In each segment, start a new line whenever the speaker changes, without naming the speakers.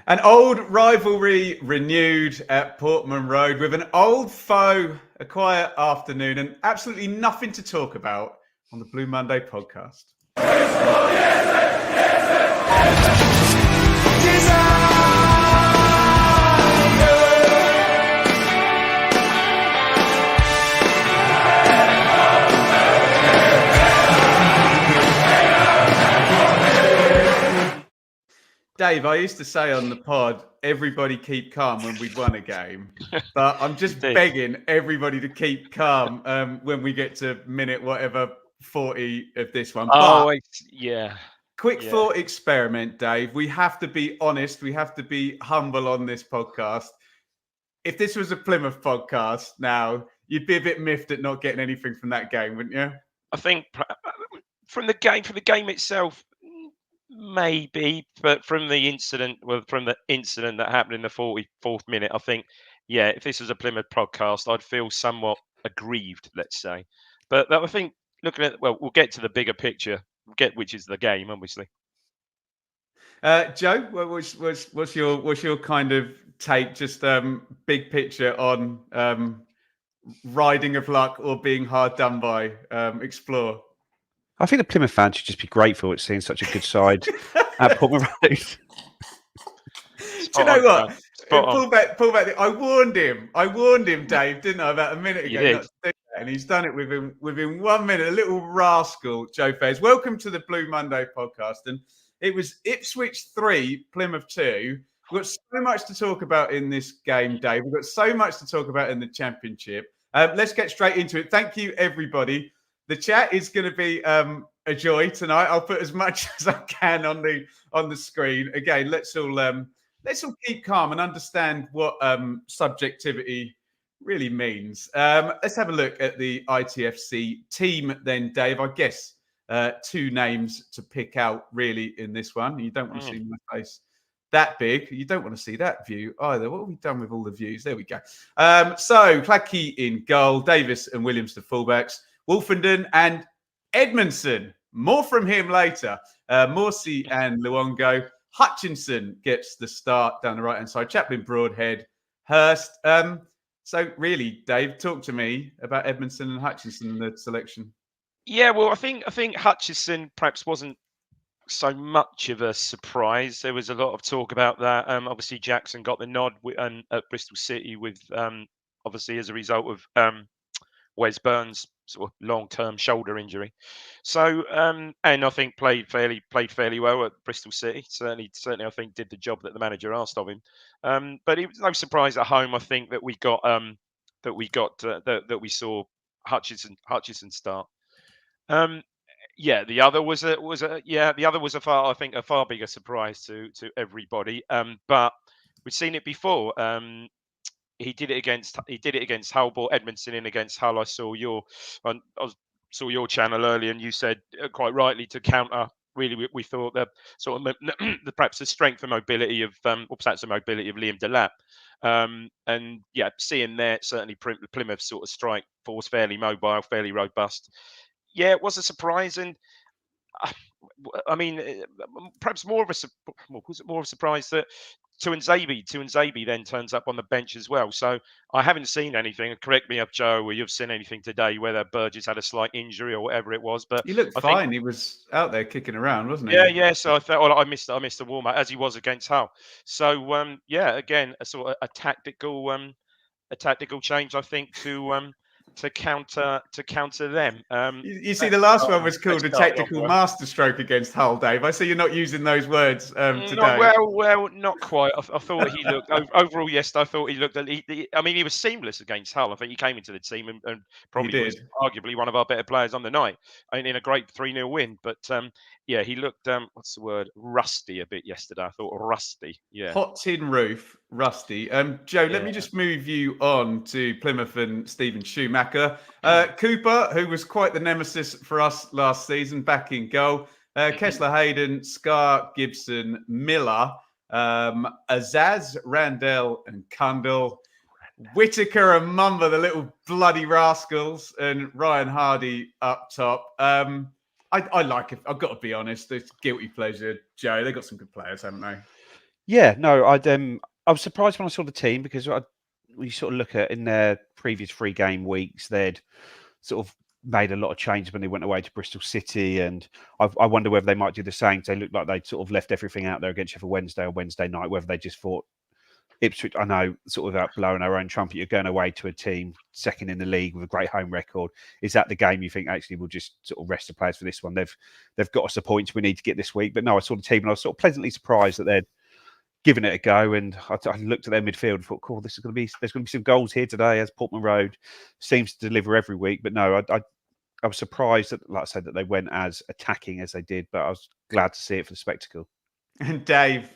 An old rivalry renewed at Portman Road with an old foe, a quiet afternoon, and absolutely nothing to talk about on the Blue Monday podcast. Dave, I used to say on the pod, everybody keep calm when we've won a game. But I'm just begging everybody to keep calm when we get to minute whatever 40 of this one. Quick thought experiment, Dave. We have to be honest. We have to be humble on this podcast. If this was a Plymouth podcast now, you'd be a bit miffed at not getting anything from that game, wouldn't you?
I think from the game itself, maybe, but from the incident that happened in the 44th minute, I think, if this was a Plymouth podcast, I'd feel somewhat aggrieved, let's say. But I think looking at, we'll get to the bigger picture, which is the game, obviously.
Joe, what's your kind of take, just big picture on riding of luck or being hard done by? Explore.
I think the Plymouth fans should just be grateful at seeing such a good side at Portman Road.
Do you know what? Pull back. I warned him, Dave, didn't I, about a minute ago? Not to do that, and he's done it within 1 minute. A little rascal, Joe Fairs. Welcome to the Blue Monday podcast. And it was Ipswich 3, Plymouth 2. We've got so much to talk about in this game, Dave. We've got so much to talk about in the Championship. Let's get straight into it. Thank you, everybody. The chat is going to be a joy tonight. I'll put as much as I can on the screen. Again, let's all keep calm and understand what subjectivity really means. Let's have a look at the ITFC team then, Dave. I guess two names to pick out really in this one. You don't want to see my face that big. You don't want to see that view either. What have we done with all the views? There we go. So Clackey in goal, Davis and Williams the fullbacks, Wolfenden and Edmondson. More from him later. Morsey and Luongo. Hutchinson gets the start down the right-hand side. Chaplin, Broadhead, Hurst. So really, Dave, talk to me about Edmondson and Hutchinson in the selection.
Yeah, well, I think Hutchinson perhaps wasn't so much of a surprise. There was a lot of talk about that. Obviously, Jackson got the nod at Bristol City with obviously as a result of Wes Burns' sort of long-term shoulder injury. So, and I think played fairly well at Bristol City. Certainly, I think did the job that the manager asked of him. But it was no surprise at home. I think that we saw Hutchinson start. The other was a far bigger surprise to everybody. But we've seen it before. He did it against Hull. Brought Edmondson in against Hull. I saw your channel earlier, and you said quite rightly to counter. Really, we thought that sort of perhaps the strength and mobility of, or perhaps the mobility of Liam Delap. And seeing there certainly Plymouth sort of strike force, fairly mobile, fairly robust. Yeah, it was a surprise, and I mean, perhaps more of a surprise that Tuanzebe then turns up on the bench as well. So I haven't seen anything. Correct me if Joe, or you've seen anything today, whether Burgess had a slight injury or whatever it was. But
he looked fine. He was out there kicking around, wasn't he?
Yeah. So I thought, I missed the warm up as he was against Hull. So again, a sort of a tactical change, I think, to counter them.
You see, the last one was called a tactical masterstroke against Hull, Dave. I see you're not using those words today.
Well, not quite. I thought he looked overall. Yes, I thought he looked. He was seamless against Hull. I think he came into the team and probably was arguably one of our better players on the night. In a great 3-0 win. But he looked what's the word? Rusty a bit yesterday. I thought rusty. Yeah.
Hot tin roof, rusty. Joe, let me just move you on to Plymouth and Stephen Schumacher. Cooper, who was quite the nemesis for us last season, back in goal. Kessler, Hayden, Scar, Gibson, Miller, Azaz, Randell and Cundall, Whitaker and Mumba, the little bloody rascals, and Ryan Hardy up top. I like it. I've got to be honest. It's guilty pleasure, Joe. They've got some good players, haven't they?
Yeah, no, I was surprised when I saw the team because we sort of look at in their previous 3-game weeks, they'd sort of made a lot of changes when they went away to Bristol City, and I wonder whether they might do the same. They looked like they'd sort of left everything out there against you for Wednesday or Wednesday night, whether they just thought Ipswich, I know, sort of without blowing our own trumpet, you're going away to a team second in the league with a great home record. Is that the game you think actually we'll just sort of rest the players for this one? They've got us the points we need to get this week. But no, I saw the team and I was sort of pleasantly surprised that they'd given it a go. And I looked at their midfield and thought, cool, there's going to be some goals here today, as Portman Road seems to deliver every week. But no, I was surprised that, like I said, that they went as attacking as they did. But I was glad to see it for the spectacle.
And Dave,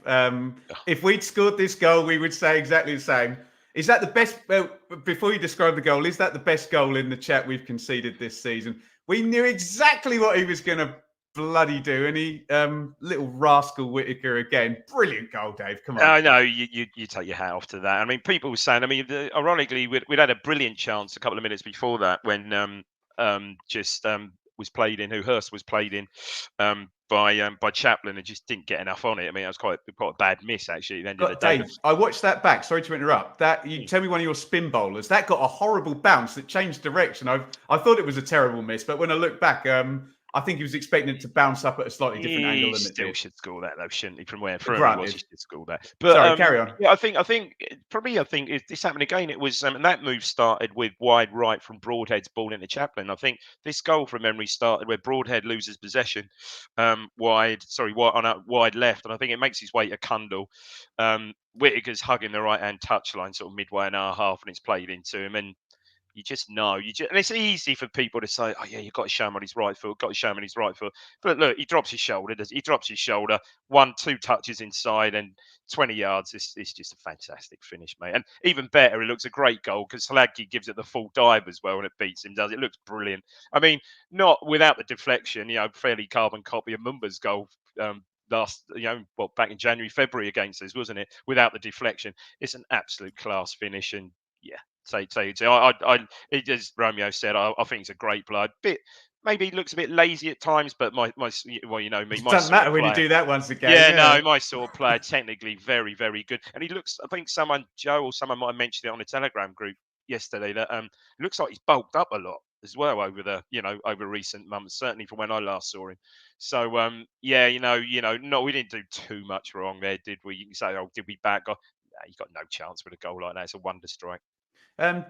if we'd scored this goal, we would say exactly the same. Is that the best? Well, before you describe the goal, is that the best goal in the chat we've conceded this season? We knew exactly what he was going to bloody do, and he, little rascal Whittaker again. Brilliant goal, Dave. Come on.
I know you take your hat off to that. I mean, people were saying. I mean, ironically, we'd had a brilliant chance a couple of minutes before that when was played in, who Hurst was played in by Chaplin, and just didn't get enough on it. I mean, it was quite a bad miss actually at the end of the day.
Dave, I watched that back. Sorry to interrupt. That you tell me one of your spin bowlers that got a horrible bounce that changed direction. I thought it was a terrible miss, but when I look back, I think he was expecting it to bounce up at a slightly different angle.
He still should score that though, shouldn't he? From where he was, he should score that.
But sorry, carry on.
Yeah, I think if this happened again, it was and that move started with wide right from Broadhead's ball into Chaplin. I think this goal from memory started where Broadhead loses possession wide left, and I think it makes his way to Cundall. Whittaker's hugging the right hand touchline sort of midway in our half, and it's played into him. And you just know, and it's easy for people to say, "Oh yeah, you've got to show him on his right foot, got to show him on his right foot." But look, he drops his shoulder. He drops his shoulder. 1-2 touches inside and 20 yards. It's just a fantastic finish, mate. And even better, it looks a great goal because Slaggy gives it the full dive as well, and it beats him. It looks brilliant. I mean, not without the deflection. Fairly carbon copy of Mumba's goal. Back in January, February against us, wasn't it? Without the deflection, it's an absolute class finish, and yeah. As Romeo said, I think he's a great player. Maybe he looks a bit lazy at times, but my you know me.
It doesn't matter when you do that once again.
Yeah, no, my sort of player, technically very, very good. And he looks, I think Joe or someone might have mentioned it on a Telegram group yesterday that looks like he's bulked up a lot as well over recent months, certainly from when I last saw him. So no, we didn't do too much wrong there, did we? You can say, oh, did we back off? He's got no chance with a goal like that. It's a wonder strike.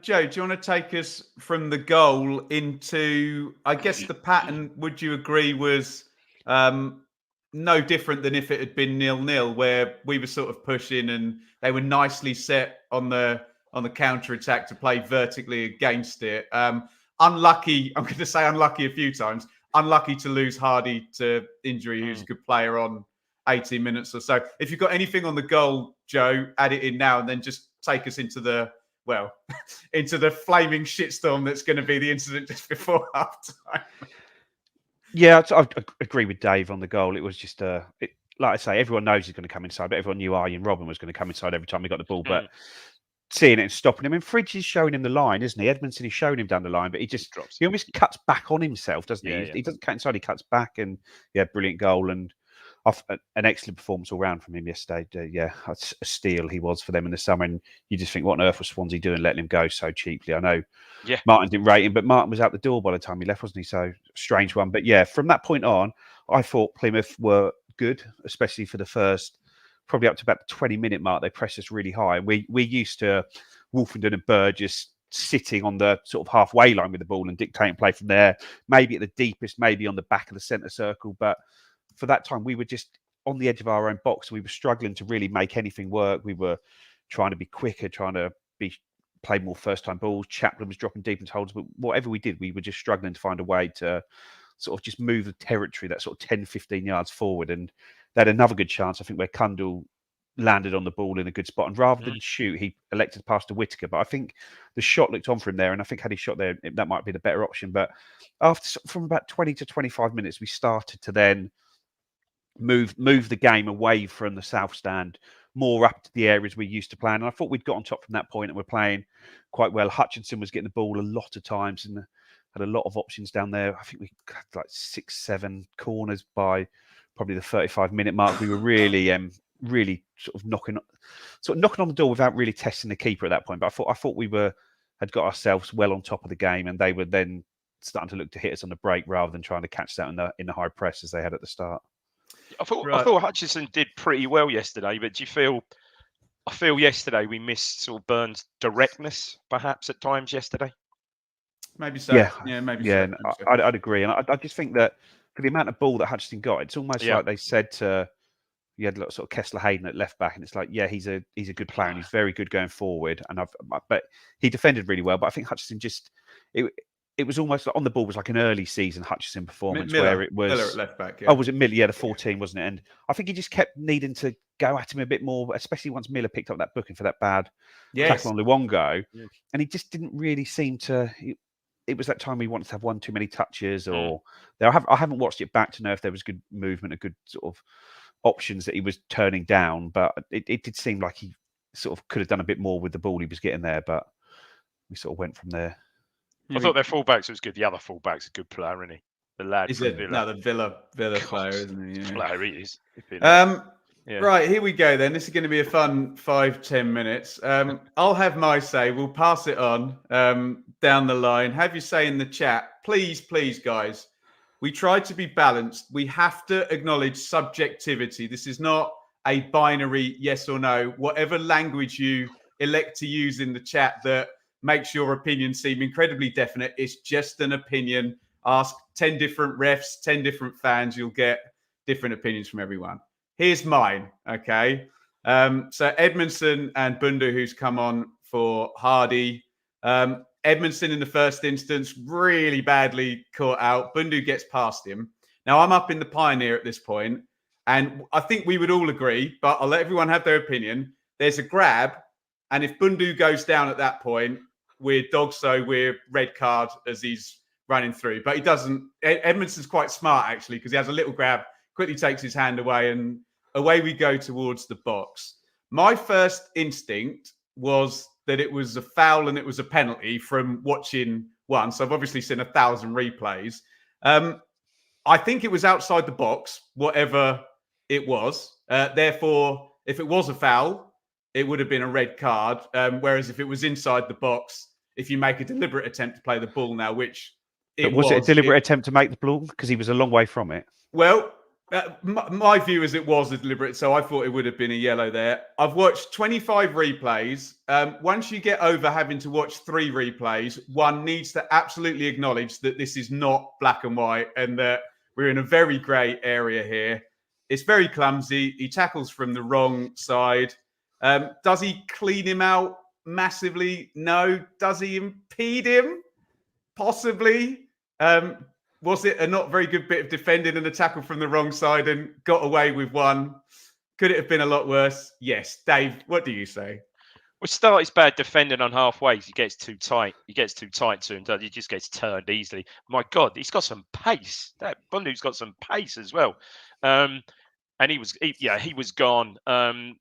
Joe, do you want to take us from the goal into, I guess, the pattern, would you agree, was no different than if it had been 0-0, where we were sort of pushing and they were nicely set on the counter-attack to play vertically against it. Unlucky, I'm going to say unlucky a few times, unlucky to lose Hardy to injury, who's a good player on 18 minutes or so. If you've got anything on the goal, Joe, add it in now and then just take us into the flaming shitstorm that's going to be the incident just before half-time.
Yeah, I agree with Dave on the goal. It was just, like I say, everyone knows he's going to come inside, but everyone knew Arjen Robben was going to come inside every time he got the ball. But seeing it and stopping him, and Fridge is showing him the line, isn't he? Edmondson is showing him down the line, but he just drops. He almost cuts back on himself, doesn't he? He doesn't cut inside, he cuts back, and brilliant goal. And an excellent performance all round from him yesterday. A steal he was for them in the summer, and you just think, what on earth was Swansea doing letting him go so cheaply? I know Martin didn't rate him, but Martin was out the door by the time he left, wasn't he? So strange one. But from that point on, I thought Plymouth were good, especially for the first, probably up to about the 20-minute mark. They pressed us really high. We used to Wolfenden and Burgess sitting on the sort of halfway line with the ball and dictating play from there, maybe at the deepest, maybe on the back of the centre circle, but for that time, we were just on the edge of our own box. We were struggling to really make anything work. We were trying to be quicker, trying to play more first-time balls. Chaplin was dropping deep into holes. But whatever we did, we were just struggling to find a way to sort of just move the territory, that sort of 10, 15 yards forward. And they had another good chance, I think, where Cundall landed on the ball in a good spot. And rather than shoot, he elected to pass to Whittaker. But I think the shot looked on for him there. And I think had he shot there, that might be the better option. But from about 20 to 25 minutes, we started to then move the game away from the south stand, more up to the areas we used to play. And I thought we'd got on top from that point and we're playing quite well. Hutchinson was getting the ball a lot of times and had a lot of options down there. I think we had like 6-7 corners by probably the 35-minute mark. We were really really sort of knocking on the door without really testing the keeper at that point. But I thought we had got ourselves well on top of the game, and they were then starting to look to hit us on the break rather than trying to catch that in the high press as they had at the start.
I thought Hutchinson did pretty well yesterday, but do you feel? I feel yesterday we missed sort of Burns' directness, perhaps at times yesterday.
Maybe so. Yeah, maybe so.
I'd agree, and I just think that for the amount of ball that Hutchinson got, it's almost like they said to you had sort of Kessler Hayden at left back, and it's like, yeah, he's a good player and he's very good going forward, but he defended really well. But I think Hutchinson it was almost like on the ball was like an early season Hutchinson performance where it was
Miller at left back. Yeah.
Oh, was it Miller? Yeah, the 14, wasn't it? And I think he just kept needing to go at him a bit more, especially once Miller picked up that booking for that bad tackle on Luongo, and he just didn't really seem to. It was that time we wanted to have one too many touches, or I haven't watched it back to know if there was good movement, a good sort of options that he was turning down, but it did seem like he sort of could have done a bit more with the ball he was getting there, but we sort of went from there.
I thought their fullbacks was good. The other fullback's a good player, isn't he? The lad from Villa.
No, the Villa player, isn't he?
Yeah. Player he is.
Right, here we go then. This is going to be a fun 5-10 minutes. I'll have my say. We'll pass it on down the line. Have your say in the chat. Please, guys. We try to be balanced. We have to acknowledge subjectivity. This is not a binary yes or no. Whatever language you elect to use in the chat that makes your opinion seem incredibly definite, it's just an opinion. Ask 10 different refs, 10 different fans. You'll get different opinions from everyone. Here's mine, okay? So Edmondson and Bundu, who's come on for Hardy. Edmondson in the first instance, really badly caught out. Bundu gets past him. Now, I'm up in the Pioneer at this point, and I think we would all agree, but I'll let everyone have their opinion. There's a grab, and if Bundu goes down at that point, we're red card as he's running through. But he doesn't. Edmondson's quite smart, actually, because he has a little grab, quickly takes his hand away, and away we go towards the box. My first instinct was that it was a foul and it was a penalty from watching one. So I've obviously seen 1,000 replays. I think it was outside the box, whatever it was. Therefore, if it was a foul, it would have been a red card. Whereas if it was inside the box, if you make a deliberate attempt to play the ball now, which it was.
Was it a deliberate attempt to make the ball? Because he was a long way from it.
Well, my view is it was a deliberate, so I thought it would have been a yellow there. I've watched 25 replays. Once you get over having to watch 3 replays, one needs to absolutely acknowledge that this is not black and white and that we're in a very grey area here. It's very clumsy. He tackles from the wrong side. Does he clean him out massively? No. Does he impede him? Possibly. Was it a not very good bit of defending and a tackle from the wrong side and got away with one? Could it have been a lot worse? Yes. Dave, what do you say?
Well, Starty's bad defending on halfways. He gets too tight. He gets too tight to him. He just gets turned easily. My God, he's got some pace. That Bundu's got some pace as well. And he was gone. Then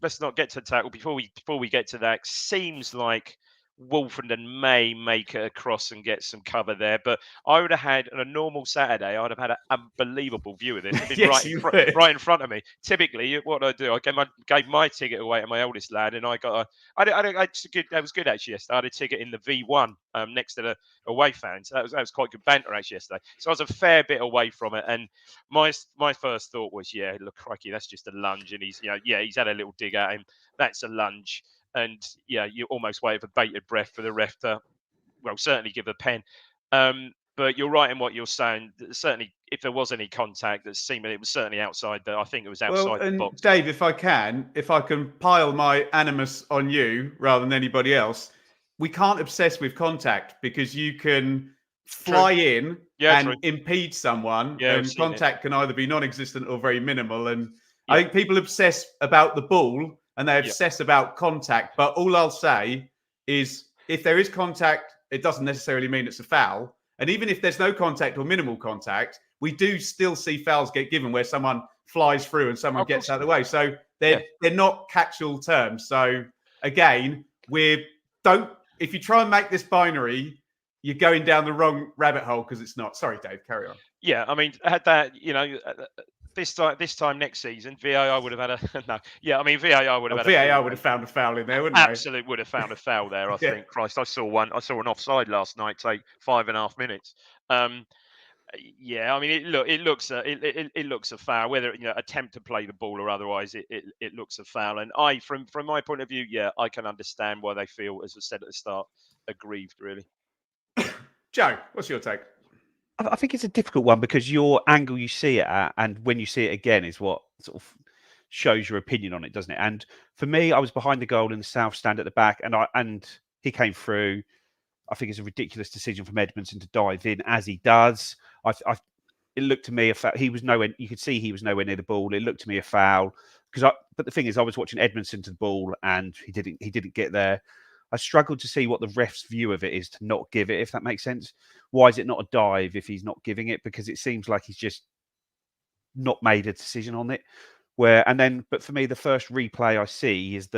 let's not get to the tackle before we get to that. Seems like Wolfenden may make it across and get some cover there, but I would have had on a normal Saturday, I'd have had an unbelievable view of this.
Yes,
right in front of me. Typically, what I do, I gave my ticket away to my oldest lad, and I got that was good actually yesterday. I had a ticket in the V1 next to the away fans. That was quite good banter actually yesterday. So I was a fair bit away from it, and my first thought was, yeah, look, crikey, that's just a lunge, and he's had a little dig at him. That's a lunge. And yeah, you almost wait with bated breath for the ref to, certainly give a pen. But you're right in what you're saying. Certainly, if there was any contact, it was certainly outside. I think it was outside the box.
Dave, if I can pile my animus on you rather than anybody else, we can't obsess with contact because you can fly in and impede someone, and contact can either be non-existent or very minimal. And I think people obsess about the ball. And they obsess about contact. But all I'll say is if there is contact, it doesn't necessarily mean it's a foul. And even if there's no contact or minimal contact, we do still see fouls get given where someone flies through and someone gets out of the way. So they're not catch-all terms. So again, if you try and make this binary, you're going down the wrong rabbit hole because it's not. Sorry, Dave, carry on.
Yeah, I mean, had that, This time next season, VAR would have had a no. Yeah, I mean VAR would have had
VAR would have found a foul in there, wouldn't they?
Absolutely would have found a foul there. I think. Christ, I saw one. I saw an offside last night take 5.5 minutes. Yeah, I mean it looks a foul. Whether attempt to play the ball or otherwise, it looks a foul. And from my point of view, yeah, I can understand why they feel, as I said at the start, aggrieved. Really.
Joe, what's your take?
I think it's a difficult one because your angle you see it at, and when you see it again, is what sort of shows your opinion on it, doesn't it? And for me, I was behind the goal in the south stand at the back, and he came through. I think it's a ridiculous decision from Edmondson to dive in as he does. It looked to me a foul. He was nowhere. You could see he was nowhere near the ball. It looked to me a foul but the thing is, I was watching Edmondson to the ball, and he didn't get there. I struggled to see what the ref's view of it is to not give it, if that makes sense. Why is it not a dive if he's not giving it? Because it seems like he's just not made a decision on it. But for me, the first replay I see is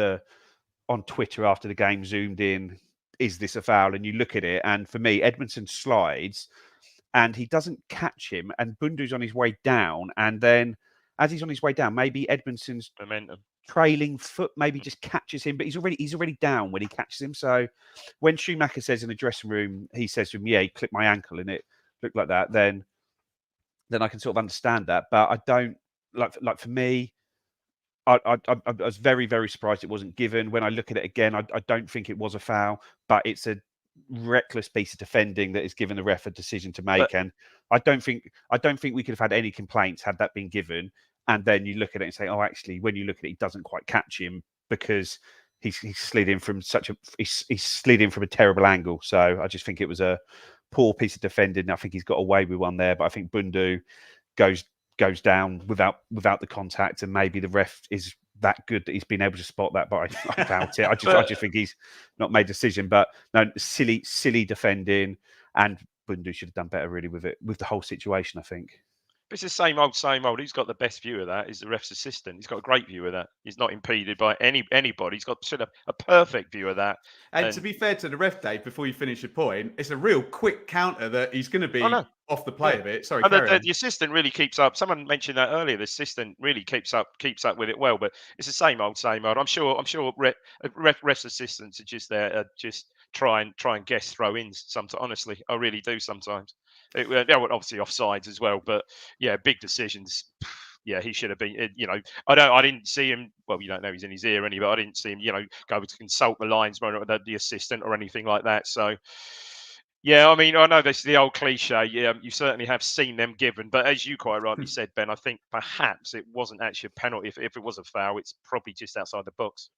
on Twitter after the game zoomed in, is this a foul? And you look at it, and for me, Edmondson slides, and he doesn't catch him, and Bundu's on his way down, and then as he's on his way down, maybe Edmondson's
momentum
trailing foot maybe just catches him, but he's already down when he catches him. So when Schumacher says in the dressing room, he says to him, "Yeah, he clipped my ankle and it looked like that," then I can sort of understand that. But I don't like for me, I was very, very surprised it wasn't given. When I look at it again, I don't think it was a foul, but it's a reckless piece of defending that is given the ref a decision to make. And I don't think we could have had any complaints had that been given. And then you look at it and say, oh, actually, when you look at it, he doesn't quite catch him because he slid in from he slid in from a terrible angle. So I just think it was a poor piece of defending. I think he's got away with one there, but I think Bundu goes down without the contact, and maybe the ref is that good that he's been able to spot that, but I doubt it. I just think he's not made a decision. But no, silly defending, and Bundu should have done better really with the whole situation, I think.
It's the same old. Who's got the best view of that is the ref's assistant. He's got a great view of that. He's not impeded by anybody. He's got sort of a perfect view of that.
And to be fair to the ref, Dave, before you finish your point, it's a real quick counter that he's going to be off the play of it. Sorry,
the assistant really keeps up. Someone mentioned that earlier. The assistant really keeps up with it well. But it's the same old. I'm sure ref's assistants are just there, just try and guess throw-ins. Sometimes, honestly, I really do sometimes. Obviously offsides as well, but yeah, big decisions. Yeah, he should have been. I didn't see him. Well, you don't know he's in his ear, but I didn't see him. Go to consult the linesman or the assistant or anything like that. So, yeah, I mean, I know this is the old cliche. Yeah, you certainly have seen them given, but as you quite rightly said, Ben, I think perhaps it wasn't actually a penalty. If it was a foul, it's probably just outside the box.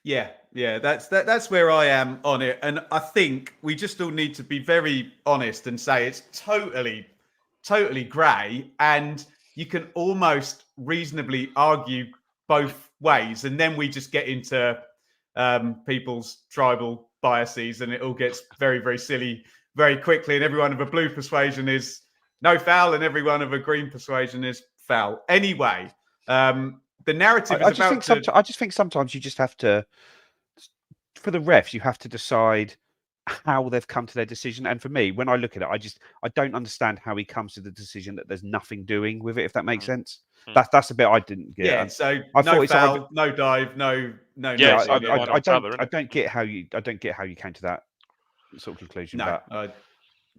Yeah, that's where I am on it, and I think we just all need to be very honest and say it's totally grey, and you can almost reasonably argue both ways, and then we just get into people's tribal biases, and it all gets very, very silly very quickly, and everyone of a blue persuasion is no foul, and everyone of a green persuasion is foul. Anyway, the narrative
I just think sometimes you just have to, for the refs, you have to decide how they've come to their decision. And for me, when I look at it, I don't understand how he comes to the decision that there's nothing doing with it, if that makes sense. That's the bit I didn't get.
Yeah, so no foul, no dive, no.
Yeah, I don't get how you came to that sort of conclusion.
No,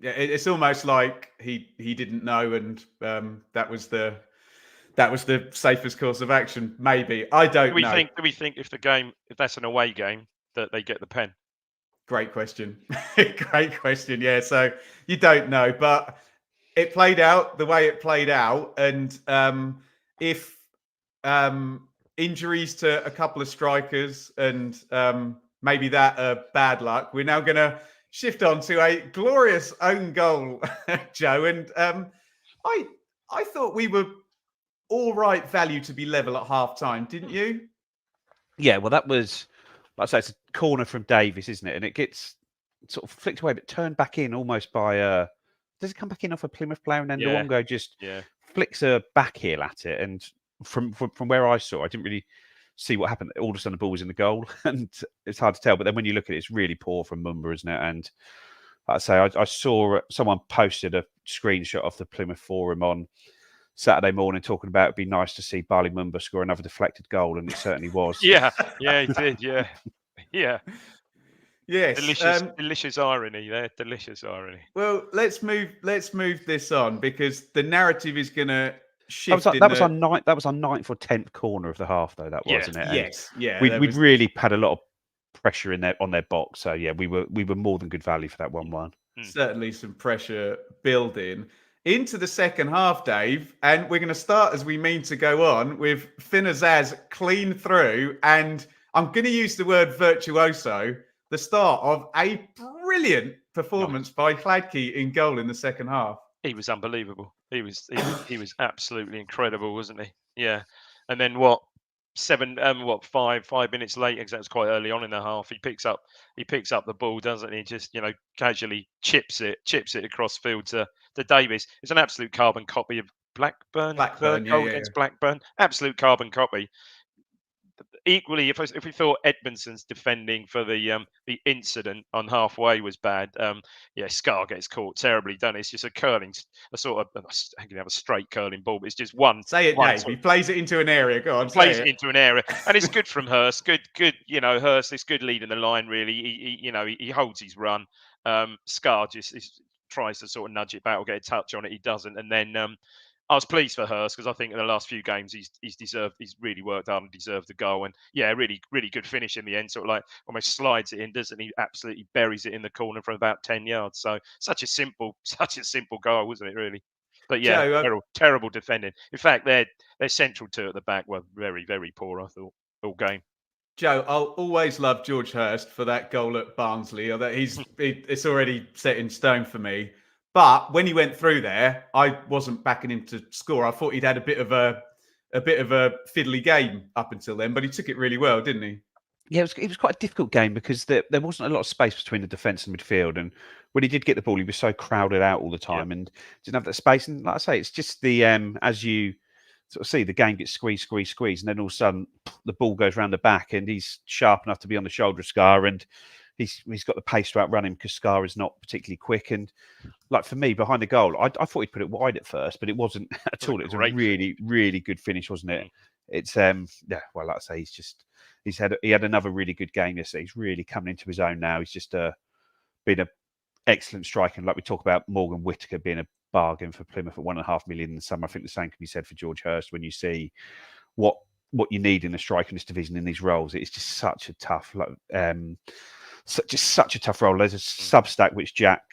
yeah, it's almost like he didn't know, and that was the safest course of action. Maybe, I don't know.
Do we think if that's an away game, that they get the pen?
Great question. Great question. Yeah, so you don't know, but it played out the way it played out, and if injuries to a couple of strikers and maybe that bad luck, we're now going to shift on to a glorious own goal, Joe. And I thought we were all right value to be level at half time, didn't you?
Yeah, well, that was, like I say, it's a corner from Davis, isn't it? And it gets sort of flicked away, but turned back in almost by does it come back in off a Plymouth player? And then Luongo just flicks a back heel at it. And from where I saw, I didn't really see what happened. All of a sudden, the ball was in the goal, and it's hard to tell. But then when you look at it, it's really poor from Mumba, isn't it? And like I say, I saw someone posted a screenshot of the Plymouth forum on Saturday morning talking about it'd be nice to see Barley Mumba score another deflected goal, and it certainly was.
Yeah, he did. Yeah, yeah.
Yes,
delicious irony there. Delicious irony.
Well, let's move this on, because the narrative is going to shift.
That was our ninth or 10th corner of the half, though. That wasn't it?
Yes, yeah.
We'd really had a lot of pressure on their box. So yeah, we were more than good value for that 1-1.
Certainly some pressure building into the second half, Dave. And we're going to start, as we mean to go on, with Finazaz clean through, and I'm going to use the word virtuoso. The start of a brilliant performance by Hladky in goal in the second half.
He was unbelievable. He was absolutely incredible, wasn't he? Yeah. And then 5 minutes later, because that was quite early on in the half, he picks up the ball, doesn't he? Just, casually chips it across field to Davies. It's an absolute carbon copy of Blackburn goal against Blackburn. Absolute carbon copy. Equally, if we thought Edmondson's defending for the incident on halfway was bad, Scar gets caught terribly done. It's just a sort of I can have a straight curling ball, but it's just one.
Say it, Dave. He plays it into an area. Go on,
plays it into an area, and it's good from Hurst. Good. Hurst is good leading the line. Really, he holds his run. Scar just tries to sort of nudge it back or get a touch on it. He doesn't, and then. I was pleased for Hurst, because I think in the last few games he's really worked hard and deserved the goal. And really, really good finish in the end. Sort of like almost slides it in, doesn't he? Absolutely buries it in the corner from about 10 yards. So such a simple goal, wasn't it? Really. But yeah, Joe, terrible defending. In fact, their central two at the back were very, very poor, I thought, all game.
Joe, I'll always love George Hurst for that goal at Barnsley. It's already set in stone for me. But when he went through there, I wasn't backing him to score. I thought he'd had a bit of a fiddly game up until then, but he took it really well, didn't he?
Yeah, it was quite a difficult game, because there wasn't a lot of space between the defence and midfield. And when he did get the ball, he was so crowded out all the time and didn't have that space. And like I say, it's just the as you sort of see, the game gets squeezed, and then all of a sudden the ball goes round the back, and he's sharp enough to be on the shoulder of Scar, and he's got the pace to outrun him, because Scar is not particularly quick. And like for me, behind the goal, I thought he'd put it wide at first, but it wasn't at all. It was a really, really good finish, wasn't it? It's well, like I say, he had another really good game yesterday. He's really coming into his own now. He's just been an excellent striker. And like we talk about Morgan Whittaker being a bargain for Plymouth at $1.5 million in the summer, I think the same can be said for George Hurst. When you see what you need in a striker in this division in these roles, it's just such a tough such a tough role. There's a Substack which Jack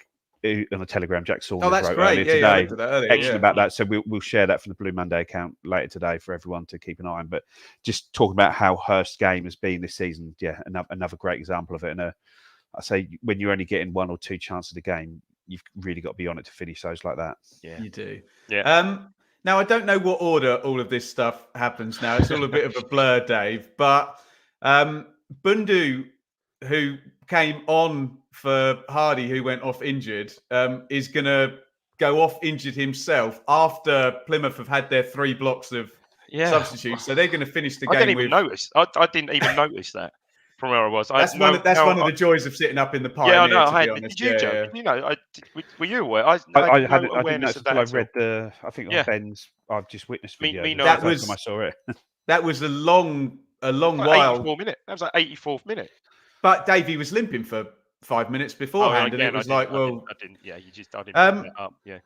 on the Telegram, Jack Saunders wrote earlier today. Excellent about that. So we'll share that from the Blue Monday account later today for everyone to keep an eye on. But just talking about how Hurst's game has been this season, another great example of it. And I say, when you're only getting one or two chances a game, you've really got to be on it to finish those like that.
Yeah, you do. Yeah. Now I don't know what order all of this stuff happens now. It's all a bit of a blur, Dave. But Bundu, who came on for Hardy, who went off injured, is going to go off injured himself after Plymouth have had their 3 blocks of substitutes. So they're going to finish the game.
I didn't even notice that from where I was.
That's one of the joys of sitting up in the Pioneer.
Yeah, I know. Did you, Joe? Were you aware? I didn't notice until I read the. I think on Ben's. I've just witnessed video.
That was
I saw it.
That was a long
while. 84 minute. That was like 84th minute.
But Davey was limping for 5 minutes beforehand, and it was I didn't pick that up. Yeah.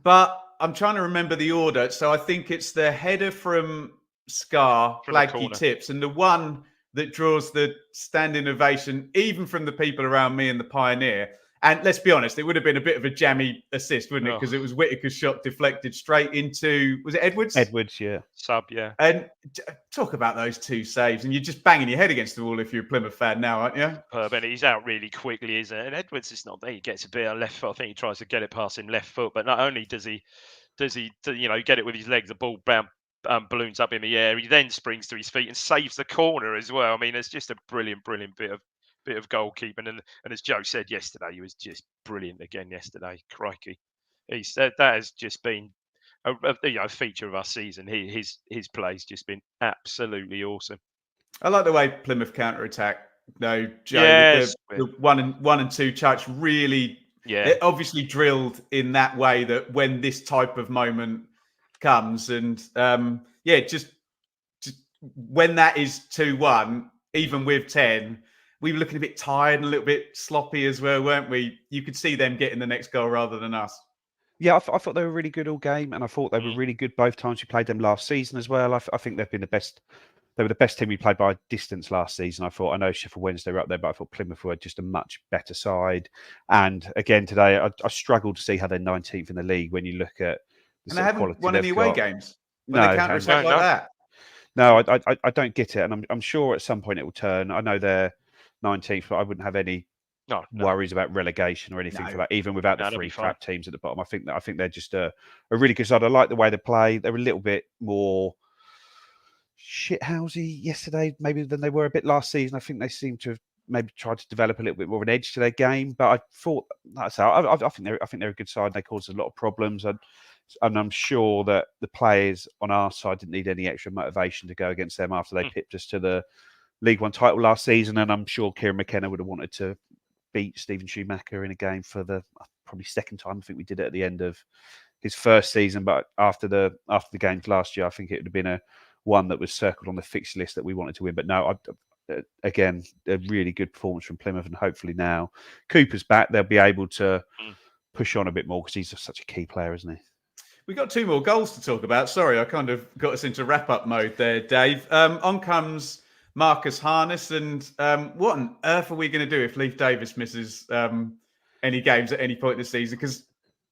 But I'm trying to remember the order. So I think it's the header from Scar, Hladky tips, and the one that draws the standing ovation, even from the people around me in the Pioneer. And let's be honest, it would have been a bit of a jammy assist, wouldn't it? Because it was Whittaker's shot deflected straight into, was it Edwards?
Edwards, yeah.
Sub, yeah.
And talk about those 2 saves. And you're just banging your head against the wall if you're a Plymouth fan now, aren't you?
And he's out really quickly, isn't it? And Edwards is not there. He gets a bit on left foot. I think he tries to get it past him left foot. But not only does he get it with his legs, the ball balloons up in the air. He then springs to his feet and saves the corner as well. I mean, it's just a brilliant bit of goalkeeping, and as Joe said yesterday, he was just brilliant again yesterday. Crikey, that has just been a feature of our season. His play's just been absolutely awesome.
I like the way Plymouth counter-attack. No, Joe, the 1 and 2 touch really. Yeah, it obviously drilled in that way that when this type of moment comes, and just when that is 2-1, even with 10, we were looking a bit tired and a little bit sloppy as well, weren't we? You could see them getting the next goal rather than us.
Yeah, I thought they were really good all game, and I thought they were really good both times we played them last season as well. I think they've been the best. They were the best team we played by a distance last season. I know Sheffield Wednesday were up there, but I thought Plymouth were just a much better side. And again today, I struggled to see how they're 19th in the league when you look at the
and they haven't won any away games.
No,
they counter attack like that.
No, I don't get it, and I'm sure at some point it will turn. I know they're 19th, but I wouldn't have any worries about relegation or anything for that, even without the 3 crap teams at the bottom. I think they're just a really good side. I like the way they play. They're a little bit more shithousey yesterday, maybe than they were a bit last season. I think they seem to have maybe tried to develop a little bit more of an edge to their game. But I thought, like I say, I think they're a good side. They caused a lot of problems, and I'm sure that the players on our side didn't need any extra motivation to go against them after they pipped us to the League One title last season. And I'm sure Kieran McKenna would have wanted to beat Stephen Schumacher in a game for the probably second time. I think we did it at the end of his first season, but after the games last year, I think it would have been one that was circled on the fixture list that we wanted to win. But no, again, a really good performance from Plymouth, and hopefully now Cooper's back, they'll be able to push on a bit more because he's just such a key player, isn't he?
We got 2 more goals to talk about. Sorry, I kind of got us into wrap-up mode there, Dave. On comes Marcus Harness, and what on earth are we going to do if Leif Davis misses any games at any point this season? Because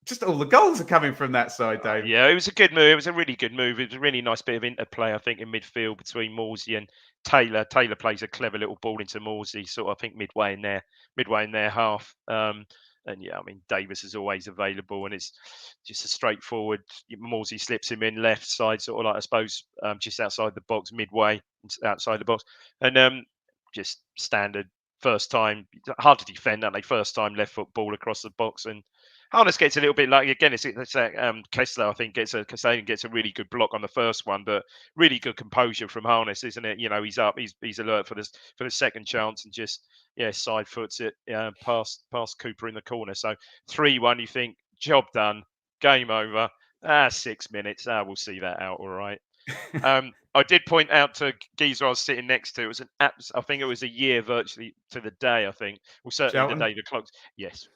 just all the goals are coming from that side, Dave.
Yeah, it was a good move. It was a really good move. It was a really nice bit of interplay, I think, in midfield between Morsey and Taylor. Taylor plays a clever little ball into Morsey, sort of, I think, midway in their half. And yeah, I mean, Davis is always available, and it's just a straightforward. Morsey slips him in left side, sort of like, I suppose, just outside the box, midway outside the box, and just standard first time. Hard to defend, aren't they? First time left foot ball across the box, and Harness gets a little bit like, again, it's Kessler, I think, gets a really good block on the first one, but really good composure from Harness, isn't it? You know, he's up, he's alert for the second chance, and just side foots it past Cooper in the corner. So 3-1, you think, job done, game over. 6 minutes, we'll see that out all right. I did point out to Geezer I was sitting next to, I think it was a year virtually to the day, I think. Well, certainly the day the clocks. Yes.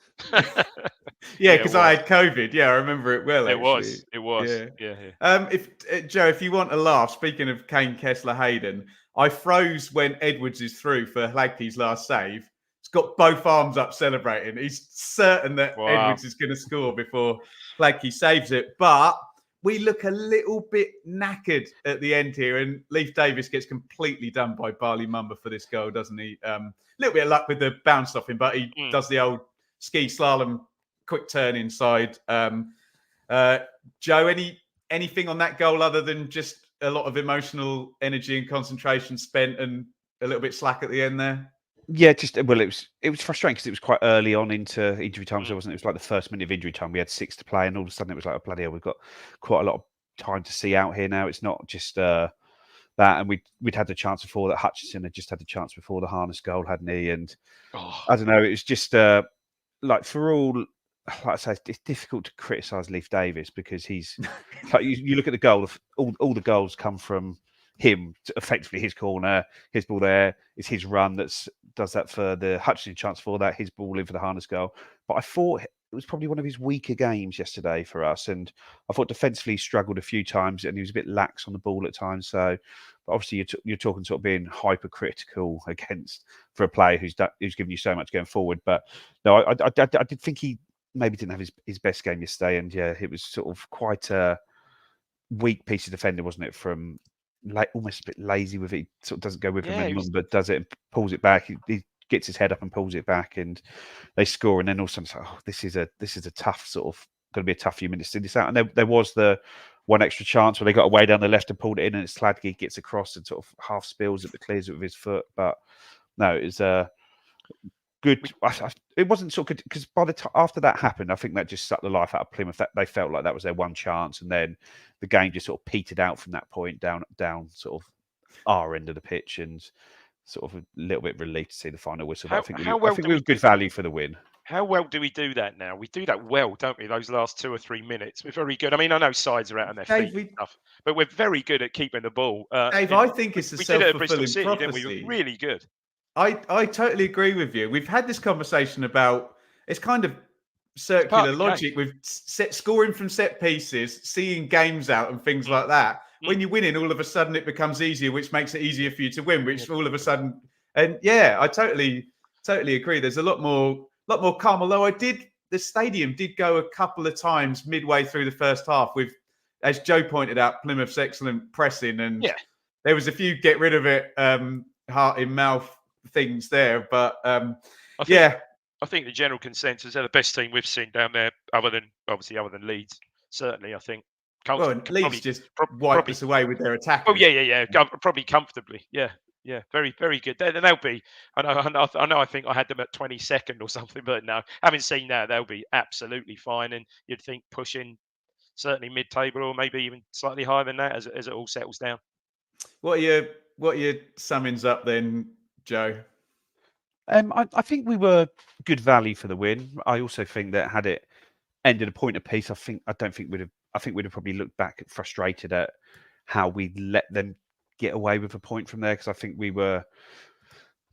Yeah, because I had COVID. Yeah, I remember it well.
It was. Yeah.
If you want a laugh, speaking of Kane, Kessler, Hayden, I froze when Edwards is through for Hladky's last save. He's got both arms up celebrating. He's certain that Edwards is going to score before Hladky saves it. But we look a little bit knackered at the end here, and Leif Davis gets completely done by Barley Mumba for this goal, doesn't he? A little bit of luck with the bounce off him, but he does the old ski slalom quick turn inside. Joe, anything on that goal other than just a lot of emotional energy and concentration spent and a little bit slack at the end there?
Yeah, it was frustrating because it was quite early on into injury time, so it was like the first minute of injury time. We had 6 to play, and all of a sudden it was like, oh, bloody hell, we've got quite a lot of time to see out here now. It's not just that, and we'd had the chance before that. Hutchinson had just had the chance before the Harness goal, hadn't he? And I don't know, it was just like, for all, like I say, it's difficult to criticise Leif Davis because he's like, you look at the goal, all the goals come from him, effectively his corner, his ball there, it's his run does that for the Hutchinson chance for that, his ball in for the Harness goal. But I thought it was probably one of his weaker games yesterday for us, and I thought defensively he struggled a few times and he was a bit lax on the ball at times. So, but obviously you're talking sort of being hypercritical for a player who's given you so much going forward. But no, I did think he maybe didn't have his best game yesterday, and yeah, it was sort of quite a weak piece of defending, wasn't it? From almost a bit lazy with it. He sort of doesn't go with him anymore, but does it and pulls it back. He gets his head up and pulls it back, and they score. And then all of a sudden, it's like, oh, this is a tough sort of going to be a tough few minutes to this out. And there was the one extra chance where they got away down the left and pulled it in, and it's Hladky gets across and sort of half spills it but clears it with his foot. But no, it was good. It wasn't so good because by the time after that happened, I think that just sucked the life out of Plymouth. That they felt like that was their one chance, and then the game just sort of petered out from that point down sort of our end of the pitch, and sort of a little bit relieved to see the final whistle. But I think we were good value for the win.
How well do we do that now? We do that well, don't we? Those last 2 or 3 minutes, we're very good. I mean, I know sides are out on their feet and stuff, but we're very good at keeping the ball.
Dave, I think it's a
we did it at Bristol
self-fulfilling
City, didn't we?
prophecy.
We were really good.
I totally agree with you. We've had this conversation about it's kind of circular logic with scoring from set pieces, seeing games out and things like that. When you're winning, all of a sudden it becomes easier, which makes it easier for you to win, which all of a sudden, and yeah, I totally agree. There's a lot more calm. Although the stadium did go a couple of times midway through the first half with, as Joe pointed out, Plymouth's excellent pressing, and there was a few get rid of it, heart in mouth things there. But
I think the general consensus they're the best team we've seen down there, other than Leeds. Certainly, I think.
Leeds just wiped us away with their attack.
Oh yeah. Probably comfortably. Yeah. Very, very good. They'll be. I know. I think I had them at 22nd or something, but no, having seen that, they'll be absolutely fine. And you'd think pushing certainly mid-table or maybe even slightly higher than that as it all settles down.
What are your summings up then, Joe?
I think we were good value for the win. I also think that had it ended a point apiece, I think we'd have probably looked back frustrated at how we let them get away with a point from there, because I think we were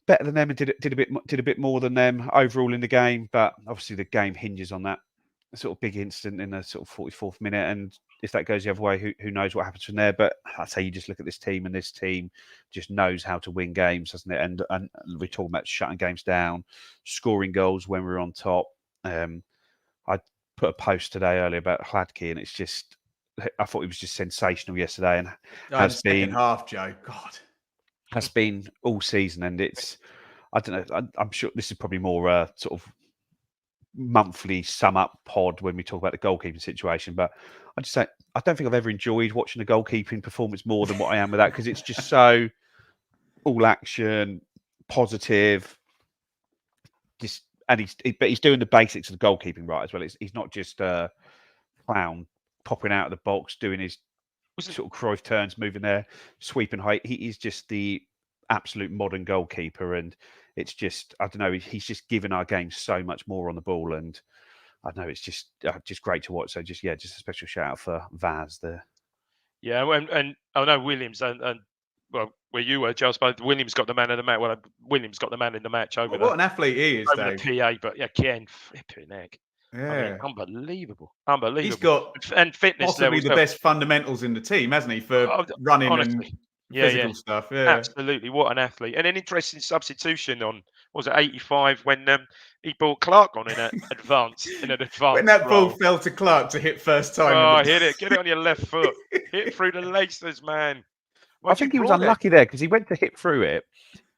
better than them and did a bit more than them overall in the game. But obviously the game hinges on that sort of big incident in the sort of 44th minute, and if that goes the other way, who knows what happens from there. But I'd say you just look at this team, and this team just knows how to win games, doesn't it? And we're talking about shutting games down, scoring goals when we're on top. I put a post today earlier about Hladky, and it's just, I thought it was just sensational yesterday, and has been
half, Joe. God,
has been all season, and it's, I don't know. I'm sure this is probably more sort of monthly sum up pod when we talk about the goalkeeping situation, but I just say I don't think I've ever enjoyed watching a goalkeeping performance more than what I am with that, because it's just so all action, positive. But he's doing the basics of the goalkeeping right as well. He's not just a clown popping out of the box, doing his sort of Cruyff turns, moving there, sweeping high. He is just the absolute modern goalkeeper, and it's just, I don't know, he's just given our game so much more on the ball, and I know it's just great to watch. So just a special shout out for Vaz there.
Yeah, and I know Williams and well, where you were, Joe, but Williams got the man of the match. Well, Williams got the man in the match over
what an athlete he is,
over the PA. But yeah, Ken flipping heck.
Yeah,
I mean, unbelievable.
He's got
and fitness
possibly the best fundamentals in the team, hasn't he, for running and physical stuff? Yeah,
absolutely. What an athlete, and an interesting substitution on, was it 85 when he brought Clark on in an advance.
When that ball fell to Clark to hit first time.
Oh, hit it! Get it on your left foot. Hit through the laces, man.
I think he was unlucky there, because he went to hit through it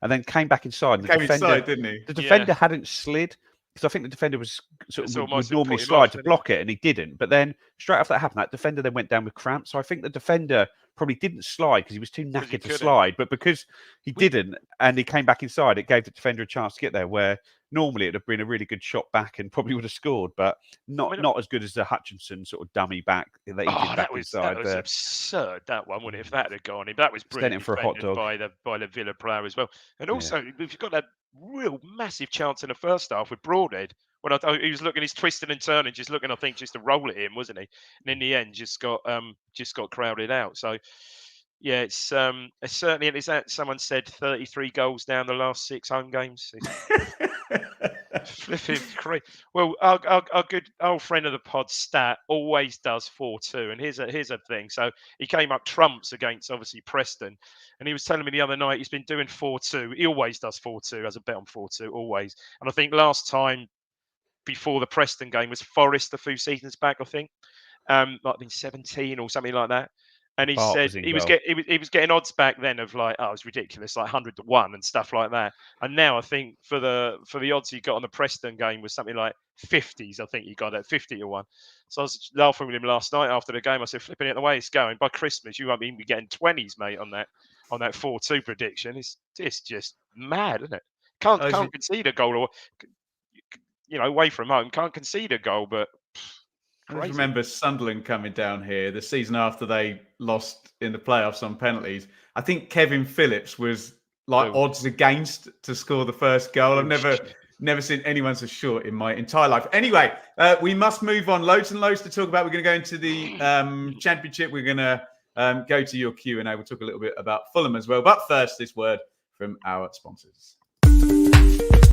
and then came back inside.
And inside, didn't he?
The defender hadn't slid, because I think the defender was would normally slide to block it, and he didn't. But then straight after that happened, that defender then went down with cramp. So I think the defender probably didn't slide because he was too knackered to slide. But because he didn't and he came back inside, it gave the defender a chance to get there, where normally it would have been a really good shot back and probably would have scored, but not as good as the Hutchinson sort of dummy back that he did back inside.
That was absurd, that one, wouldn't it? If that had gone in, that was brilliant
for a hot dog
by the Villa player as well. And also, we've got that real massive chance in the first half with Broadhead. When he was looking, he's twisting and turning, just looking, I think, just to roll it in, wasn't he? And in the end, just got crowded out. So yeah, it's certainly, and is that someone said 33 goals down the last 6 home games? Flipping crazy. Well, our good old friend of the pod, Stat, always does 4-2, and here's a thing. So he came up trumps against obviously Preston, and he was telling me the other night he's been doing 4-2. He always does 4-2, has a bet on 4-2 always. And I think last time before the Preston game was Forest a few seasons back. I think might have been 17 or something like that. And he said he was getting odds back then of like, oh, it was ridiculous, like 100-1 and stuff like that. And now I think for the odds he got on the Preston game was something like 50s. I think he got at 50-1. So I was laughing with him last night after the game. I said, flipping it the way it's going, by Christmas you won't even be getting 20s, mate, on that 4-2 prediction. It's just mad, isn't it? Can't concede a goal, or away from home, can't concede a goal, but.
I remember Sunderland coming down here the season after they lost in the playoffs on penalties. I think Kevin Phillips was like odds against to score the first goal. I've Never seen anyone so short in my entire life. Anyway, we must move on. Loads and loads to talk about. We're going to go into the Championship. We're going to go to your Q&A. We'll talk a little bit about Fulham as well. But first, this word from our sponsors.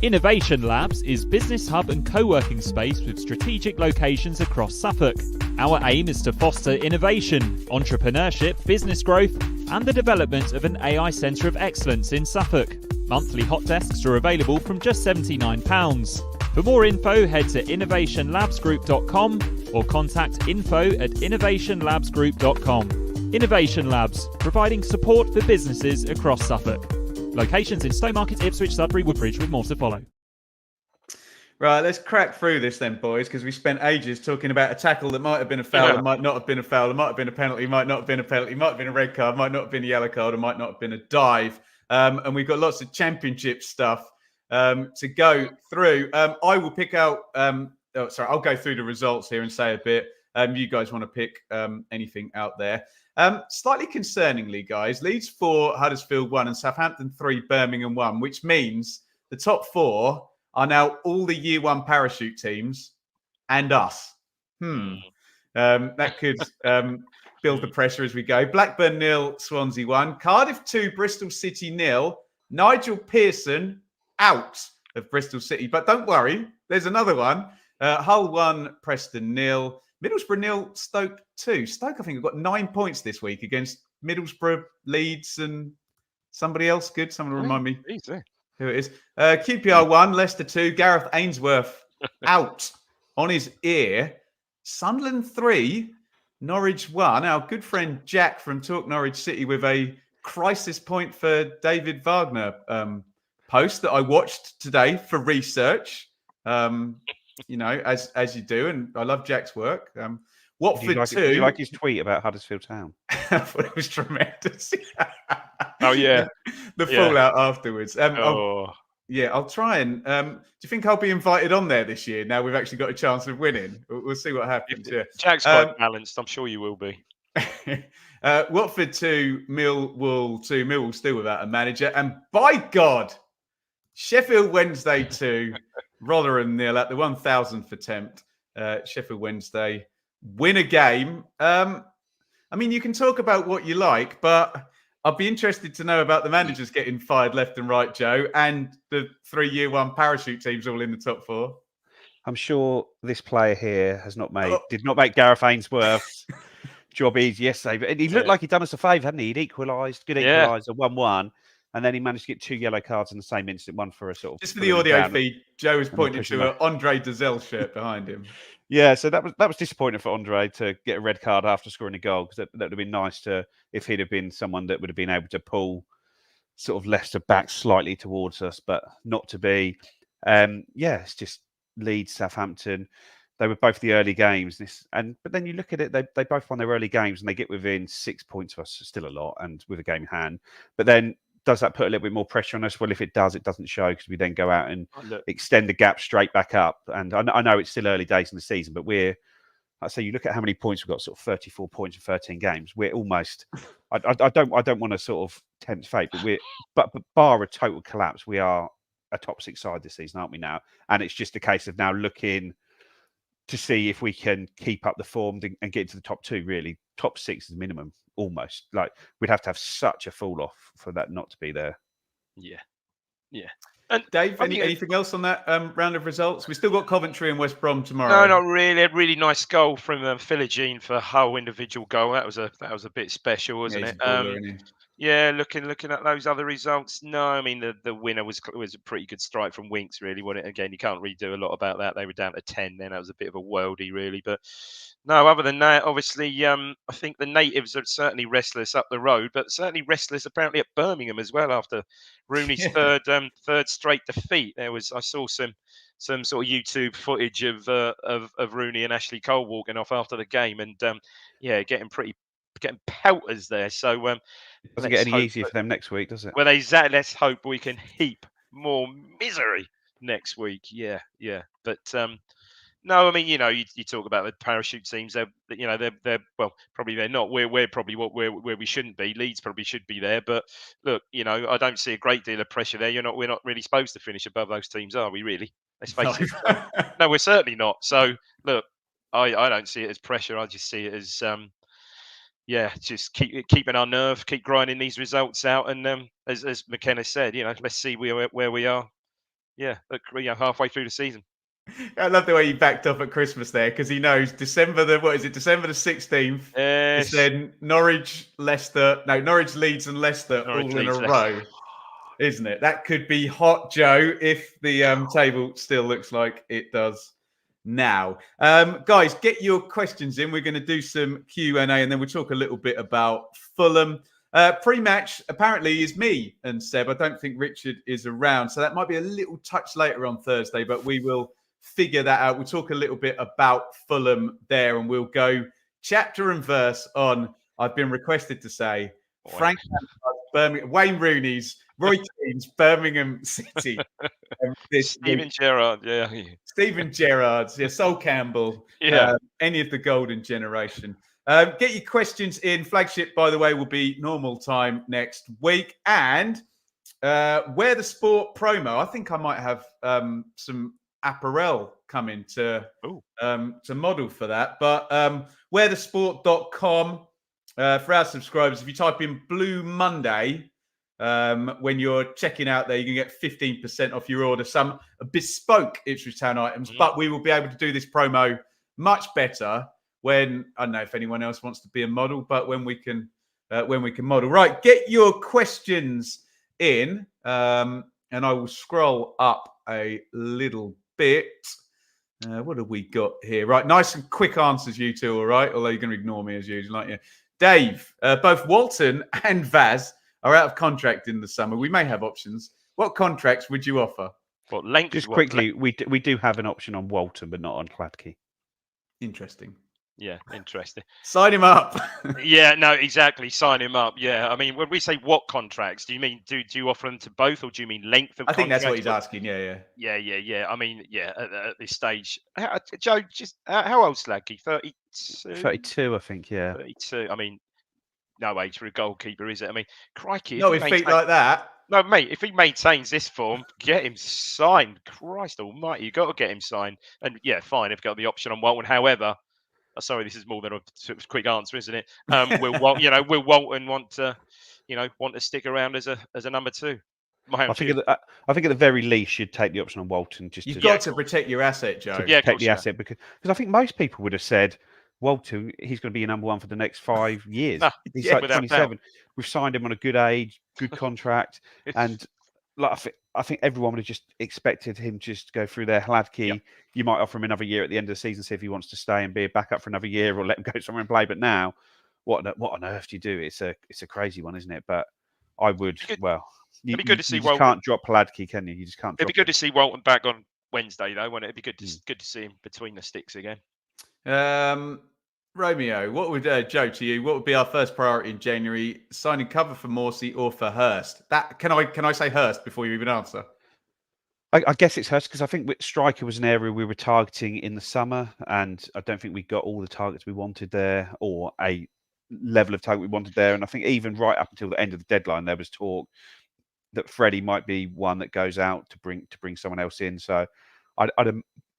Innovation Labs is business hub and co-working space with strategic locations across Suffolk. Our aim is to foster innovation, entrepreneurship, business growth, and the development of an AI centre of excellence in Suffolk. Monthly hot desks are available from just £79. For more info, head to innovationlabsgroup.com or contact info@innovationlabsgroup.com. Innovation Labs, providing support for businesses across Suffolk. Locations in Stowmarket, Ipswich, Sudbury, Woodbridge, with more to follow.
Right, let's crack through this then, boys, because we spent ages talking about a tackle that might have been a foul, and might not have been a foul, it might have been a penalty, might not have been a penalty, might have been a red card, might not have been a yellow card, or might not have been a dive. And we've got lots of Championship stuff to go through. I will pick out, I'll go through the results here and say a bit. You guys want to pick anything out there? Slightly concerningly, guys, Leeds 4, Huddersfield 1, and Southampton 3, Birmingham 1, which means the top 4 are now all the Year 1 parachute teams and us. That could build the pressure as we go. Blackburn 0, Swansea 1, Cardiff 2, Bristol City 0, Nigel Pearson out of Bristol City. But don't worry, there's another one. Hull 1, Preston 0, Middlesbrough 0, Stoke 2. Stoke, I think, have got 9 points this week against Middlesbrough, Leeds, and somebody else. Good. Someone will remind me who it is. QPR 1, Leicester 2, Gareth Ainsworth out on his ear. Sunderland 3, Norwich 1. Our good friend Jack from Talk Norwich City with a crisis point for David Wagner post that I watched today for research. You know, as you do, and I love Jack's work. Watford 2.
Did you like his tweet about Huddersfield Town?
I thought it was tremendous.
Oh yeah,
the fallout afterwards. I'll try and. Do you think I'll be invited on there this year? Now we've actually got a chance of winning. We'll see what happens. Yeah,
Jack's quite balanced. I'm sure you will be.
Watford 2, Millwall 2. Millwall still without a manager, and by God, Sheffield Wednesday 2. Rotherham 0 at the 1,000th attempt. Sheffield Wednesday win a game. I mean, you can talk about what you like, but I'd be interested to know about the managers getting fired left and right, Joe, and the 3 Year 1 parachute teams all in the top 4.
I'm sure this player here did not make Gareth Ainsworth's job easy yesterday. But he looked like he'd done us a favour, hadn't he? He'd equalised, good equaliser, 1-1. And then he managed to get 2 yellow cards in the same instant, one for a sort of...
Just for the audio feed, Joe was pointing to an Andre Dazelle shirt behind him.
Yeah, so that was disappointing for Andre to get a red card after scoring a goal, because that would have been nice if he'd have been someone that would have been able to pull sort of Leicester back slightly towards us, but not to be. It's just Leeds, Southampton. They were both the early games, but then you look at it, they both won their early games and they get within 6 points of us, still a lot, and with a game in hand. But then does that put a little bit more pressure on us? Well, if it does, it doesn't show, because we then go out and extend the gap straight back up. And I know it's still early days in the season, but you look at how many points we've got, sort of 34 points in 13 games. We're almost. I don't want to sort of tempt fate, but bar a total collapse, we are a top 6 side this season, aren't we now? And it's just a case of now looking to see if we can keep up the form and get into the top 2. Really, top 6 is minimum. Almost like we'd have to have such a fall off for that not to be there.
Yeah.
And Dave, anything else on that round of results? We've still got Coventry and West Brom tomorrow.
No, not really. A really nice goal from Philogene for Hull individual goal. That was a bit special, wasn't it? Looking at those other results. No, I mean the winner was a pretty good strike from Winks. Really, again, you can't really do a lot about that. They were down to 10. Then that was a bit of a worldie, really. But no, other than that, obviously, I think the natives are certainly restless up the road, but certainly restless apparently at Birmingham as well after Rooney's third straight defeat. I saw some sort of YouTube footage of Rooney and Ashley Cole walking off after the game, and getting pelters there. So
doesn't get any easier for them next week, does it?
Well, exactly. Let's hope we can heap more misery next week. Yeah. But No, I mean, you talk about the parachute teams. They're well, probably they're not. We're probably where we shouldn't be. Leeds probably should be there. But look, I don't see a great deal of pressure there. We're not really supposed to finish above those teams, are we? Really? Let's face it. No, we're certainly not. So look, I don't see it as pressure. I just see it as just keeping our nerve, keep grinding these results out, and as McKenna said, let's see where we are. Yeah, halfway through the season.
I love the way you backed up at Christmas there, because he knows December the 16th.
Yes.
It's then Norwich, Leeds, and Leicester all in a row, isn't it? That could be hot, Joe, if the table still looks like it does now. Guys, get your questions in. We're going to do some Q&A, and then we'll talk a little bit about Fulham. Pre-match apparently is me and Seb. I don't think Richard is around, so that might be a little touch later on Thursday, but we will figure that out. We'll talk a little bit about Fulham there, and we'll go chapter and verse on, I've been requested to say, Frank Birmingham, Wayne Rooney's, Roy Keane's, Birmingham City.
Steven Gerrard,
Steven Gerrard, Sol Campbell, any of the golden generation. Get your questions in. Flagship, by the way, will be normal time next week. And Where the Sport promo, I think I might have some apparel coming to model for that. But wherethesport.com for our subscribers, if you type in Blue Monday, when you're checking out there, you can get 15% off your order, some bespoke Ipswich Town items. But we will be able to do this promo much better when, I don't know if anyone else wants to be a model, but when we can model. Right, get your questions in, and I will scroll up a little bit. What have we got here? Right, nice and quick answers, you two, all right? Although you're going to ignore me as usual, aren't you? Dave, both Walton and Vaz are out of contract in the summer. We may have options. What contracts would you offer?
What length?
Just quickly, we do have an option on Walton, but not on Cladke.
Interesting.
Yeah, interesting.
Sign him up.
Yeah, no, exactly. Sign him up. Yeah, I mean, when we say what contracts, do you mean do you offer them to both, or do you mean length of?
I think that's what he's asking. Yeah.
I mean, at this stage, Joe, just how old's Slaggy? 32.
32, I think. Yeah.
32. I mean, no age for a goalkeeper, is it? I mean, crikey.
No, with feet like that.
No, mate, if he maintains this form, get him signed. Christ almighty, you got to get him signed. And yeah, fine, if you've got the option on Walton. However, sorry, this is more than a quick answer, isn't it? Will Walton want to stick around as a number two?
I think at the very least you'd take the option on Walton.
You've got to protect your asset, Joe.
Protect the asset, because I think most people would have said, Walton, he's going to be your number one for the next 5 years. He's like 27. We've signed him on a good age, good contract, and like I think everyone would have just expected him just to go through there. Hladky, you might offer him another year at the end of the season, see if he wants to stay and be a backup for another year, or let him go somewhere and play. But now, what on earth do you do? It's a crazy one, isn't it? But I would. It'd
be good to see.
You just can't drop Hladky, can you? You just can't.
It'd be good to see Walton back on Wednesday, though, wouldn't it? It'd be good to see him between the sticks again.
Romeo, what would Joe, to you? What would be our first priority in January? Signing cover for Morsey or for Hurst? That can I say Hurst before you even answer?
I guess it's Hurst, because I think striker was an area we were targeting in the summer, and I don't think we got all the targets we wanted there, or a level of target we wanted there. And I think even right up until the end of the deadline, there was talk that Freddie might be one that goes out to bring someone else in. So I'd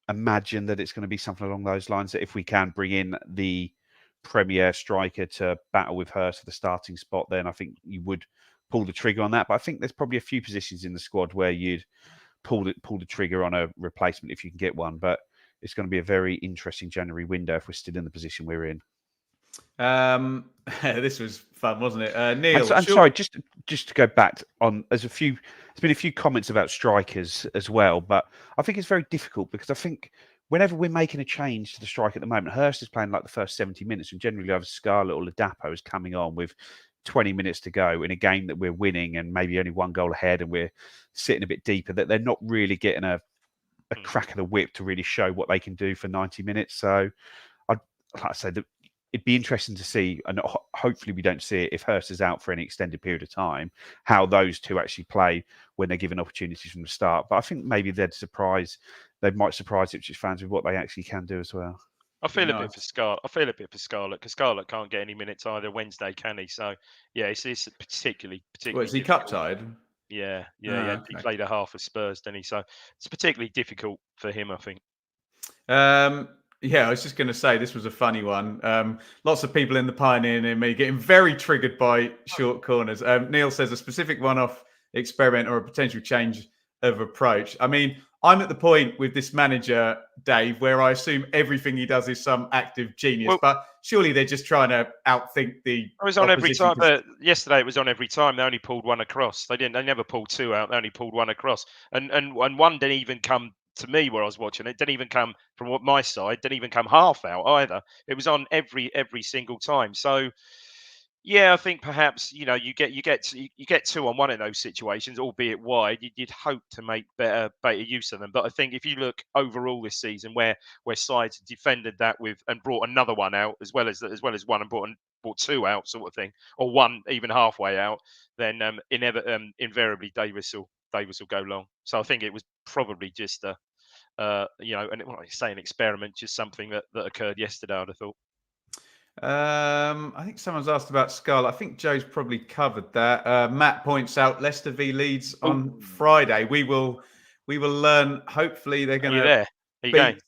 imagine that it's going to be something along those lines, that if we can bring in the Premier striker to battle with Hurst for the starting spot, then I think you would pull the trigger on that. But I think there's probably a few positions in the squad where you'd pull the trigger on a replacement if you can get one. But it's going to be a very interesting January window if we're still in the position we're in.
This was fun, wasn't it? Neil,
I'm sorry, just to go back on, there's been a few comments about strikers as well, but I think it's very difficult, because I think whenever we're making a change to the strike at the moment, Hurst is playing like the first 70 minutes, and generally either Scarlett or Ladapo is coming on with 20 minutes to go in a game that we're winning and maybe only one goal ahead, and we're sitting a bit deeper, that they're not really getting a crack of the whip to really show what they can do for 90 minutes. So I'd say that it'd be interesting to see, and hopefully we don't see it if Hurst is out for any extended period of time, how those two actually play when they're given opportunities from the start. But I think maybe they might surprise Ipswich fans with what they actually can do as well.
I feel a bit for Scarlett. Because Scarlett can't get any minutes either Wednesday, can he? So yeah, it's particularly.
Well, is he cup tied?
Yeah. Okay. He played a half of Spurs, didn't he? So it's particularly difficult for him, I think.
Yeah, I was just going to say this was a funny one. Lots of people in the Pioneer near me getting very triggered by short corners. Neil says a specific one-off experiment or a potential change of approach. I mean, I'm at the point with this manager, Dave, where I assume everything he does is some active genius. Well, but surely they're just trying to outthink the.
It was on every time. But yesterday it was on every time. They only pulled one across. They never pulled two out. They only pulled one across, and one didn't even come to me where I was watching. It didn't even come from my side. Didn't even come half out either. It was on every single time. So. Yeah, I think perhaps you get 2-on-1 in those situations, albeit wide. You'd hope to make better use of them. But I think if you look overall this season, where sides defended that with and brought another one out as well as one and brought two out, sort of thing, or one even halfway out, then invariably Davis will go long. So I think it was probably just and what I say, an experiment, just something that occurred yesterday. I'd have thought.
I think someone's asked about Scarlett. I think Joe's probably covered that. Matt points out Leicester v Leeds on Friday. We will learn. Hopefully, they're going to beat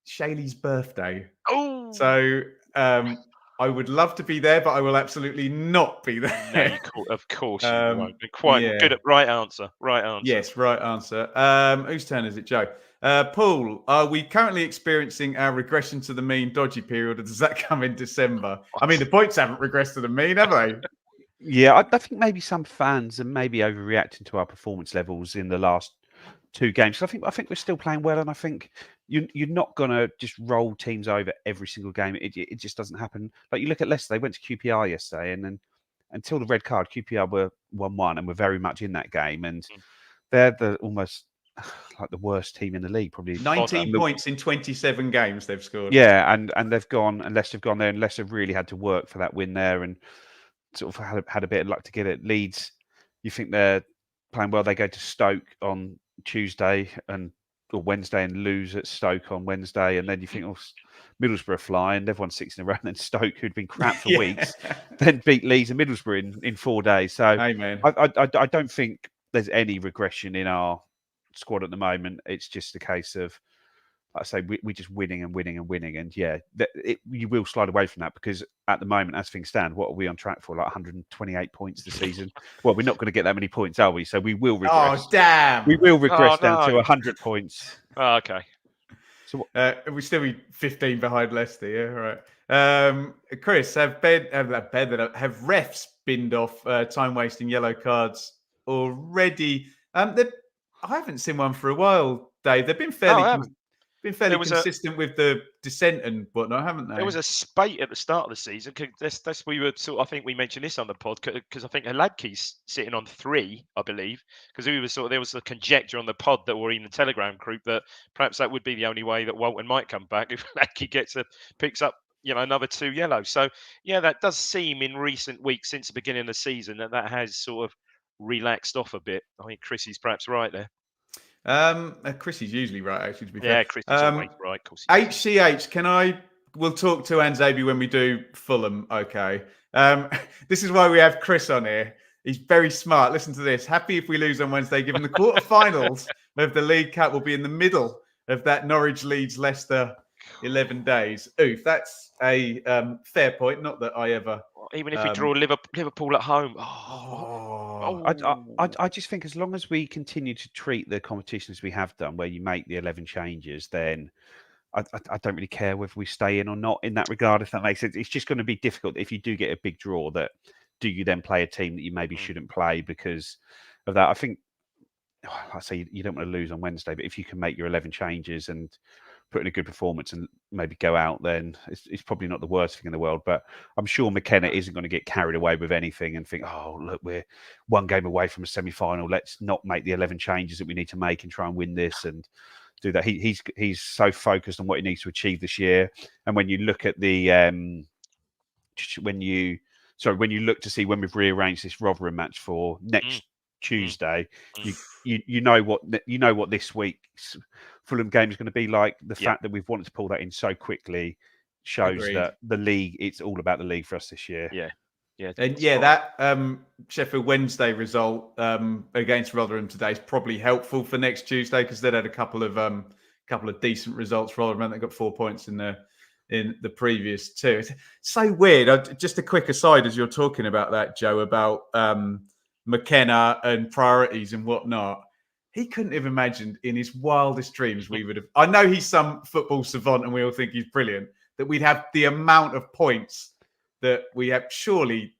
Shaylee's birthday.
Oh,
so I would love to be there, but I will absolutely not be there.
No, of course you won't. Quite good at right answer. Right answer.
Yes, right answer. Whose turn is it, Joe? Paul, are we currently experiencing our regression to the mean dodgy period, or does that come in December? I mean, the points haven't regressed to the mean, have they?
Yeah, I think maybe some fans are maybe overreacting to our performance levels in the last two games. I think we're still playing well, and I think you're not going to just roll teams over every single game. It just doesn't happen. Like you look at Leicester, they went to QPR yesterday, and then until the red card, QPR were 1-1 and were very much in that game, and they're the almost like the worst team in the league, probably
19 points in 27 games they've scored.
Yeah, and they've gone, and Leicester have gone there, and Leicester really had to work for that win there, and sort of had a bit of luck to get it. Leeds, you think they're playing well? They go to Stoke on Tuesday or Wednesday and lose at Stoke on Wednesday, and then you think, Middlesbrough fly, and they've won 6 in a row. And then Stoke, who'd been crap for weeks, then beat Leeds and Middlesbrough in 4 days. So I don't think there's any regression in our squad at the moment. It's just a case of, like I say, we're just winning and winning and winning. And yeah, you will slide away from that, because at the moment, as things stand, what are we on track for? Like 128 points this season. Well, we're not going to get that many points, are we? So we will regress.
Oh, damn.
We will regress down to 100 points.
Oh, okay.
So we still be 15 behind Leicester, yeah, right. Chris, have refs binned off time-wasting yellow cards already? I haven't seen one for a while, Dave. They've been fairly consistent with the dissent and whatnot, haven't they?
There was a spate at the start of the season. I think we mentioned this on the pod, because I think Hladky's sitting on 3, I believe, because there was a conjecture on the pod that were in the Telegram group that perhaps that would be the only way that Walton might come back if Hladky picks up another 2 yellows. So yeah, that does seem in recent weeks since the beginning of the season that has sort of relaxed off a bit. I think Chrissy's perhaps right there.
Chrissy's usually right, actually, to be fair.
Yeah, Chrissy's always right. Of course
HCH, we'll talk to Anzabi when we do Fulham, okay? This is why we have Chris on here. He's very smart. Listen to this. Happy if we lose on Wednesday, given the quarterfinals of the League Cup will be in the middle of that Norwich Leeds Leicester 11 days. Oof, that's a fair point. Not that I ever...
Even if we draw Liverpool at home.
I just think as long as we continue to treat the competition as we have done, where you make the 11 changes, then I don't really care whether we stay in or not in that regard, if that makes sense. It's just going to be difficult if you do get a big draw. That do you then play a team that you maybe shouldn't play because of that? I think, I say you don't want to lose on Wednesday, but if you can make your 11 changes and put in a good performance and maybe go out, then it's probably not the worst thing in the world. But I'm sure McKenna isn't going to get carried away with anything and think, oh, look, we're 1 game away from a semi-final. Let's not make the 11 changes that we need to make and try and win this. And do that. He's so focused on what he needs to achieve this year. And when you look at the when you look to see when we've rearranged this Rotherham match for next Tuesday, you know what this week's Fulham game is going to be like. The fact that we've wanted to pull that in so quickly shows that the league, it's all about the league for us this year.
And that Sheffield Wednesday result against Rotherham today is probably helpful for next Tuesday, because they'd had a couple of decent results. Rotherham, they got 4 points in the previous two. It's so weird. Just a quick aside, as you're talking about that, Joe, about McKenna and priorities and whatnot. He couldn't have imagined in his wildest dreams we would have. I know he's some football savant and we all think he's brilliant, that we'd have the amount of points that we have. Surely,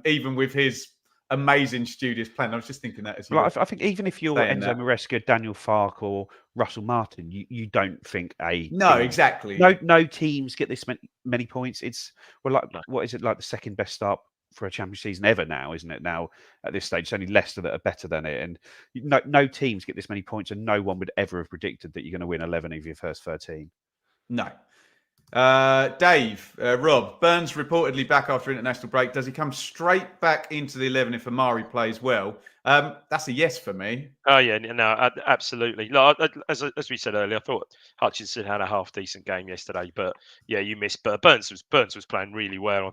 even with his amazing studious plan, I was just thinking that as well.
I think even if you're Enzo Maresca, Daniel Farke, or Russell Martin, you don't think
exactly.
No teams get this many points. It's what is it, like the second best start for a Champions season ever now, isn't it? Now at this stage, it's only Leicester that are better than it, and no teams get this many points, and no one would ever have predicted that you're going to win 11 of your first 13.
No. Dave, Rob, Burns reportedly back after international break. Does he come straight back into the 11 if Amari plays well? That's a yes for me.
Oh yeah, no, absolutely. Like, as we said earlier, I thought Hutchinson had a half decent game yesterday, but yeah, you missed. But Burns was playing really well.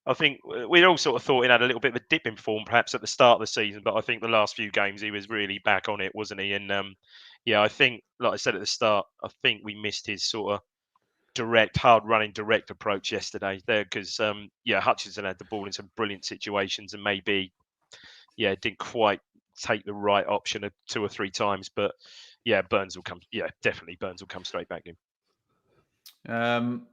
I think we all sort of thought he had a little bit of a dip in form, perhaps at the start of the season, but I think the last few games he was really back on it, wasn't he? And I think, like I said at the start, I think we missed his sort of hard running direct approach yesterday there, because Hutchinson had the ball in some brilliant situations and maybe didn't quite take the right option 2 or 3 times, but Burns will come straight back in.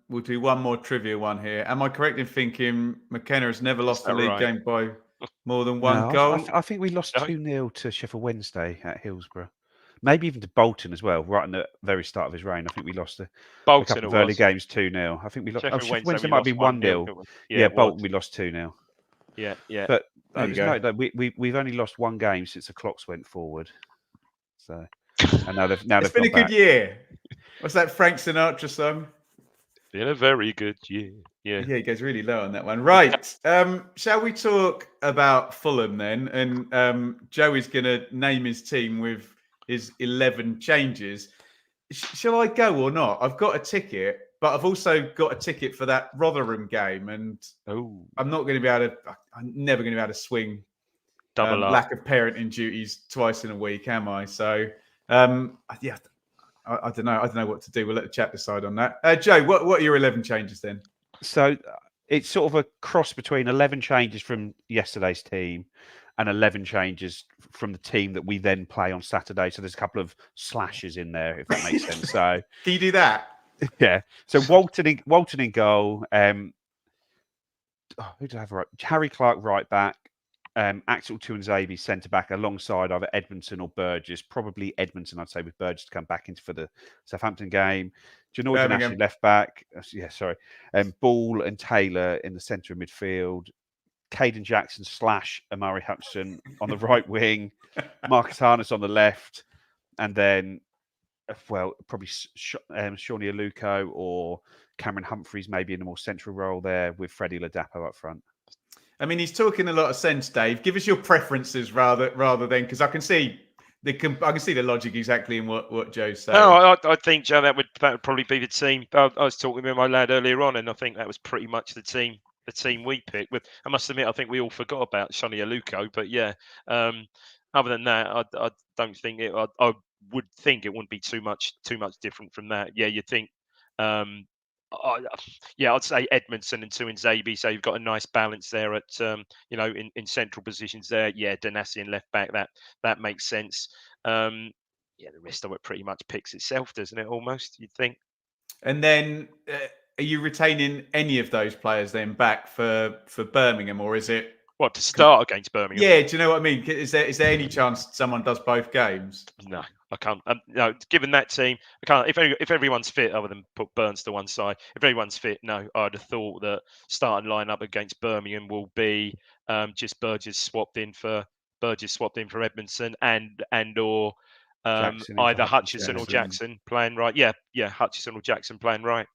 We'll do one more trivia one here. Am I correct in thinking McKenna has never lost a league game by more than one goal?
I think we lost 2-0 to Sheffield Wednesday at Hillsborough. Maybe even to Bolton as well, right in the very start of his reign. I think we lost a couple of early games 2-0. I think we lost. Sheffield Wednesday might be 1-0. Bolton we lost 2-0.
Yeah.
But we've only lost one game since the clocks went forward. So and now
it's been a good year. What's that Frank Sinatra song?
Been a very good year. Yeah,
he goes really low on that one. Right. Shall we talk about Fulham then? And Joey's going to name his team with his 11 changes. Shall I go or not? I've got a ticket, but I've also got a ticket for that Rotherham game, and I'm not going to be able to. I'm never going to be able to swing lack of parenting duties twice in a week, am I? So, I don't know. I don't know what to do. We'll let the chat decide on that. Joe, what are your 11 changes then?
So it's sort of a cross between 11 changes from yesterday's team and 11 changes from the team that we then play on Saturday. So there's a couple of slashes in there, if that makes sense. So
can you do that?
Yeah. So Walton in goal. Who did I have right? Harry Clark right back. Axel Tuanzebe centre back alongside either Edmondson or Burgess. Probably Edmondson, I'd say, with Burgess to come back into for the Southampton game. Janoy Ashley left back. Ball and Taylor in the centre of midfield. Caden Jackson / Amari Hutchinson on the right wing. Marcus Harness on the left. And then, probably Shawnee Aluko or Cameron Humphreys maybe in a more central role there, with Freddie Ladapo up front.
I mean, he's talking a lot of sense, Dave. Give us your preferences rather than, because I can see the logic exactly in what Joe's saying.
No, I think, Joe, that would probably be the team. I was talking with my lad earlier on, and I think that was pretty much the team we picked. But I must admit, I think we all forgot about Shawnee Aluko. But other than that, I don't think it. I would think it wouldn't be too much different from that. Yeah, you'd think. I'd say Edmondson and Tuanzebe, so you've got a nice balance there at in central positions there. Yeah, Danasi and left back, that makes sense. The rest of it pretty much picks itself, doesn't it? Almost, you'd think.
And then, are you retaining any of those players then back for Birmingham, or is it
what to start against Birmingham?
Yeah, do you know what I mean? Is there any chance someone does both games?
No, I can't. No, given that team, I can't. If everyone's fit, other than put Burns to one side, if everyone's fit, no, I'd have thought that starting lineup against Birmingham will be just Burgess swapped in for Edmondson and or Either Hutchison or Jackson playing right. Yeah, Hutchison or Jackson playing right.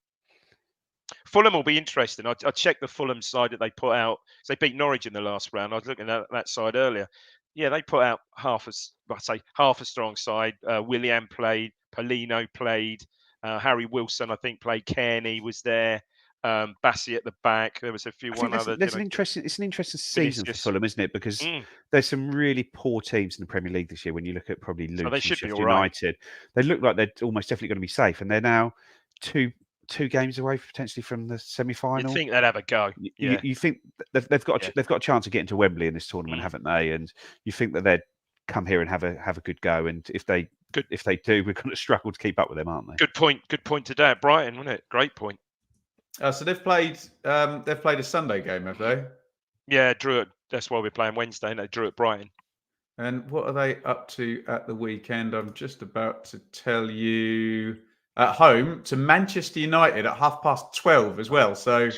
Fulham will be interesting. I checked the Fulham side that they put out. So they beat Norwich in the last round. I was looking at that side earlier. Yeah, they put out half a strong side. Willian played, Polino played, Harry Wilson I think played. Kearney was there. Bassey at the back. There was a few other.
It's an interesting season for Fulham, isn't it? Because there's some really poor teams in the Premier League this year. When you look at probably Luton and Sheffield United, they look like they're almost definitely going to be safe, and they're now two games away potentially from the semi-final.
You think they'd have a go? Yeah.
You think they've got a chance of getting to Wembley in this tournament, haven't they? And you think that they'd come here and have a good go. And if they do, we're going to struggle to keep up with them, aren't they?
Good point today at Brighton, wasn't it? Great point.
So they've played a Sunday game, have they?
Yeah, drew it. That's why we're playing Wednesday, and they drew at Brighton.
And what are they up to at the weekend? I'm just about to tell you. At home to Manchester United at 12:30 as well. So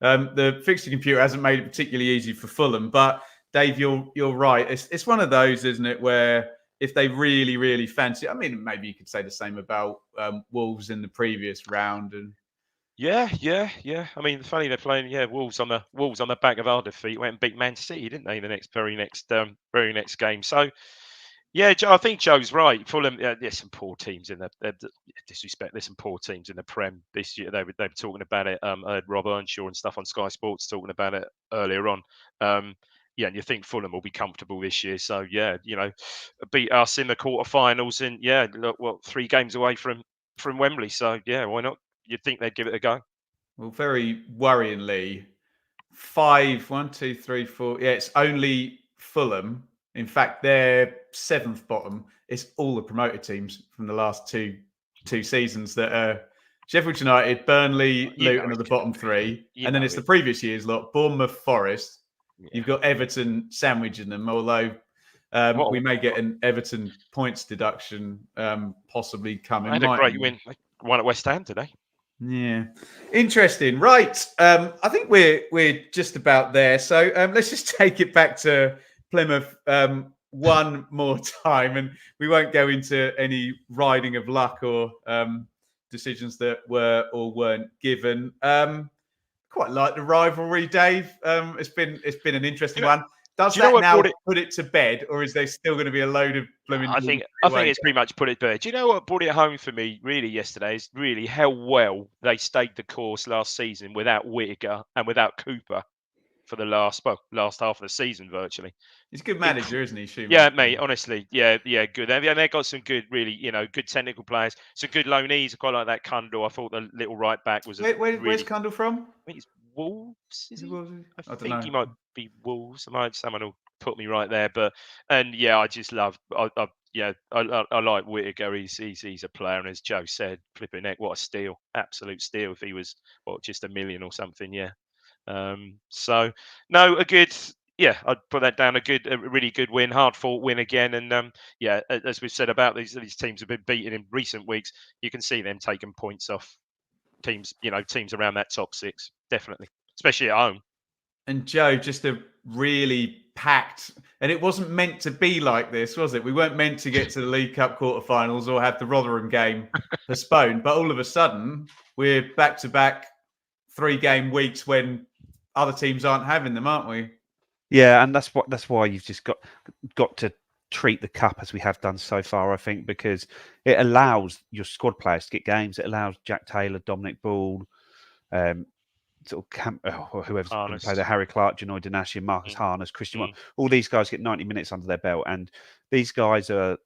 the fixture computer hasn't made it particularly easy for Fulham. But Dave, you're right. It's one of those, isn't it, where if they really, really fancy, I mean, maybe you could say the same about Wolves in the previous round. And
yeah. I mean, funny they're playing Wolves on the back of our defeat. Went and beat Man City, didn't they? The very next game. So. Yeah, I think Joe's right. Fulham, there's some poor teams in the disrespect. There's some poor teams in the Prem this year. They were talking about it. I heard Rob Earnshaw and stuff on Sky Sports talking about it earlier on. And you think Fulham will be comfortable this year. So beat us in the quarterfinals, and look, 3 games away from Wembley. So why not? You'd think they'd give it a go.
Well, very worryingly, 1, 2, 3, 4. Yeah, it's only Fulham. In fact, they're 7th bottom. It's all the promoted teams from the last two seasons that are Sheffield United, Burnley, Luton are the bottom 3. And then it's the previous year's lot, Bournemouth, Forest. Yeah. You've got Everton sandwiching them, although we may get an Everton points deduction possibly coming.
I had a great win. Won at West Ham today.
Yeah, interesting. Right, I think we're just about there. So let's just take it back to Plymouth one more time, and we won't go into any riding of luck or decisions that were or weren't given. Quite like the rivalry, Dave. It's been an interesting one. Does that now put it to bed, or is there still going to be a load of blooming?
I think it's pretty much put it to bed. Do you know what brought it home for me really yesterday is really how well they stayed the course last season without Whittaker and without Cooper for the last half of the season virtually.
He's a good manager, isn't he, Schumann?
Yeah, mate, honestly. Yeah, good. They've got some good, really, good technical players. Some good loanees. I quite like that Kundal. I thought the little right back was
where's Kundal from?
I think it's Wolves, is he? I think
know.
He might be Wolves. Someone will put me right there. I just love I like Whittaker. He's a player, and as Joe said, flipping neck, what a steal. Absolute steal if he was just $1 million or something, yeah. I'd put that down. A really good win, hard fought win again. And as we've said about these teams have been beaten in recent weeks, you can see them taking points off teams around that top 6, definitely, especially at home.
And Joe, just a really packed, and it wasn't meant to be like this, was it? We weren't meant to get to the League Cup quarterfinals or have the Rotherham game postponed, but all of a sudden we're back to back 3-game weeks when other teams aren't having them, aren't we?
Yeah, and that's why you've just got to treat the cup as we have done so far, I think, because it allows your squad players to get games. It allows Jack Taylor, Dominic Ball, whoever's going to play there, Harry Clark, Janoy Danashi, Marcus Harness, Christian. All these guys get 90 minutes under their belt, and these guys are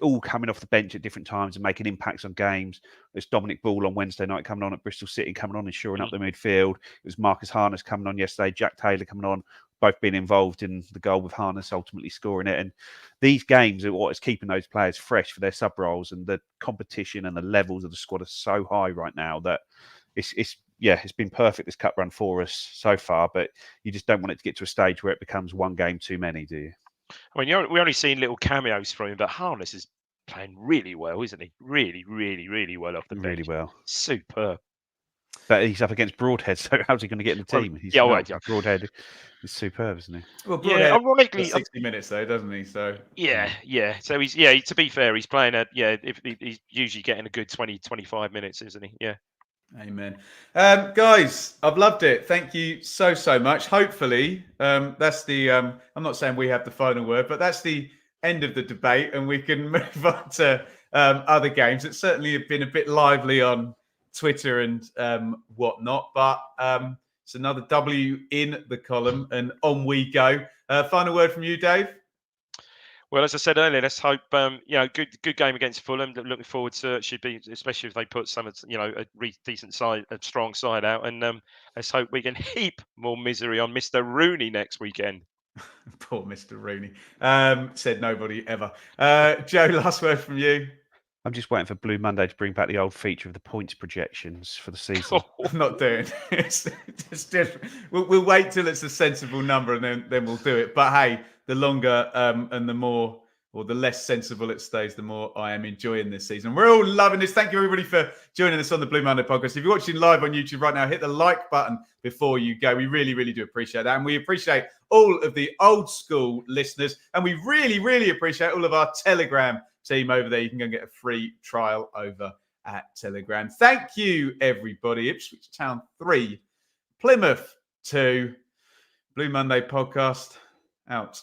all coming off the bench at different times and making impacts on games. It's Dominic Ball on Wednesday night coming on at Bristol City, coming on and shoring up the midfield. It was Marcus Harness coming on yesterday, Jack Taylor coming on, both being involved in the goal with Harness ultimately scoring it. And these games are what is keeping those players fresh for their sub roles, and the competition and the levels of the squad are so high right now that it's been perfect, this cup run for us so far, but you just don't want it to get to a stage where it becomes one game too many, do you?
I mean, we're only seeing little cameos from him, but Harness is playing really well, isn't he? Really, really, really well off the bench.
Really well.
Superb.
But he's up against Broadhead, so how's he going to get in the team? Broadhead is superb, isn't he?
Well, Broadhead
ironically,
60 minutes though, doesn't he? So
yeah. So he's to be fair, he's playing if he's usually getting a good 20-25 minutes, isn't he? Yeah.
Amen. Guys, I've loved it. Thank you so much. Hopefully, that's the I'm not saying we have the final word, but that's the end of the debate, and we can move on to other games. It's certainly been a bit lively on Twitter and whatnot, but it's another W in the column, and on we go. Final word from you, Dave?
Well, as I said earlier, let's hope good game against Fulham. Looking forward to it. Should be, especially if they put some a decent side, a strong side out, and let's hope we can heap more misery on Mr. Rooney next weekend.
Poor Mr. Rooney. Said nobody ever. Joe, last word from you.
I'm just waiting for Blue Monday to bring back the old feature of the points projections for the season.
I'm not doing it. It's different. We'll wait till it's a sensible number and then we'll do it. But hey, the longer and the more or the less sensible it stays, the more I am enjoying this season. We're all loving this. Thank you, everybody, for joining us on the Blue Monday podcast. If you're watching live on YouTube right now, hit the like button before you go. We really, really do appreciate that. And we appreciate all of the old school listeners. And we really, really appreciate all of our Telegram team over there. You can go and get a free trial over at Telegram. Thank you, everybody. Ipswich Town 3, Plymouth 2. Blue Monday podcast out.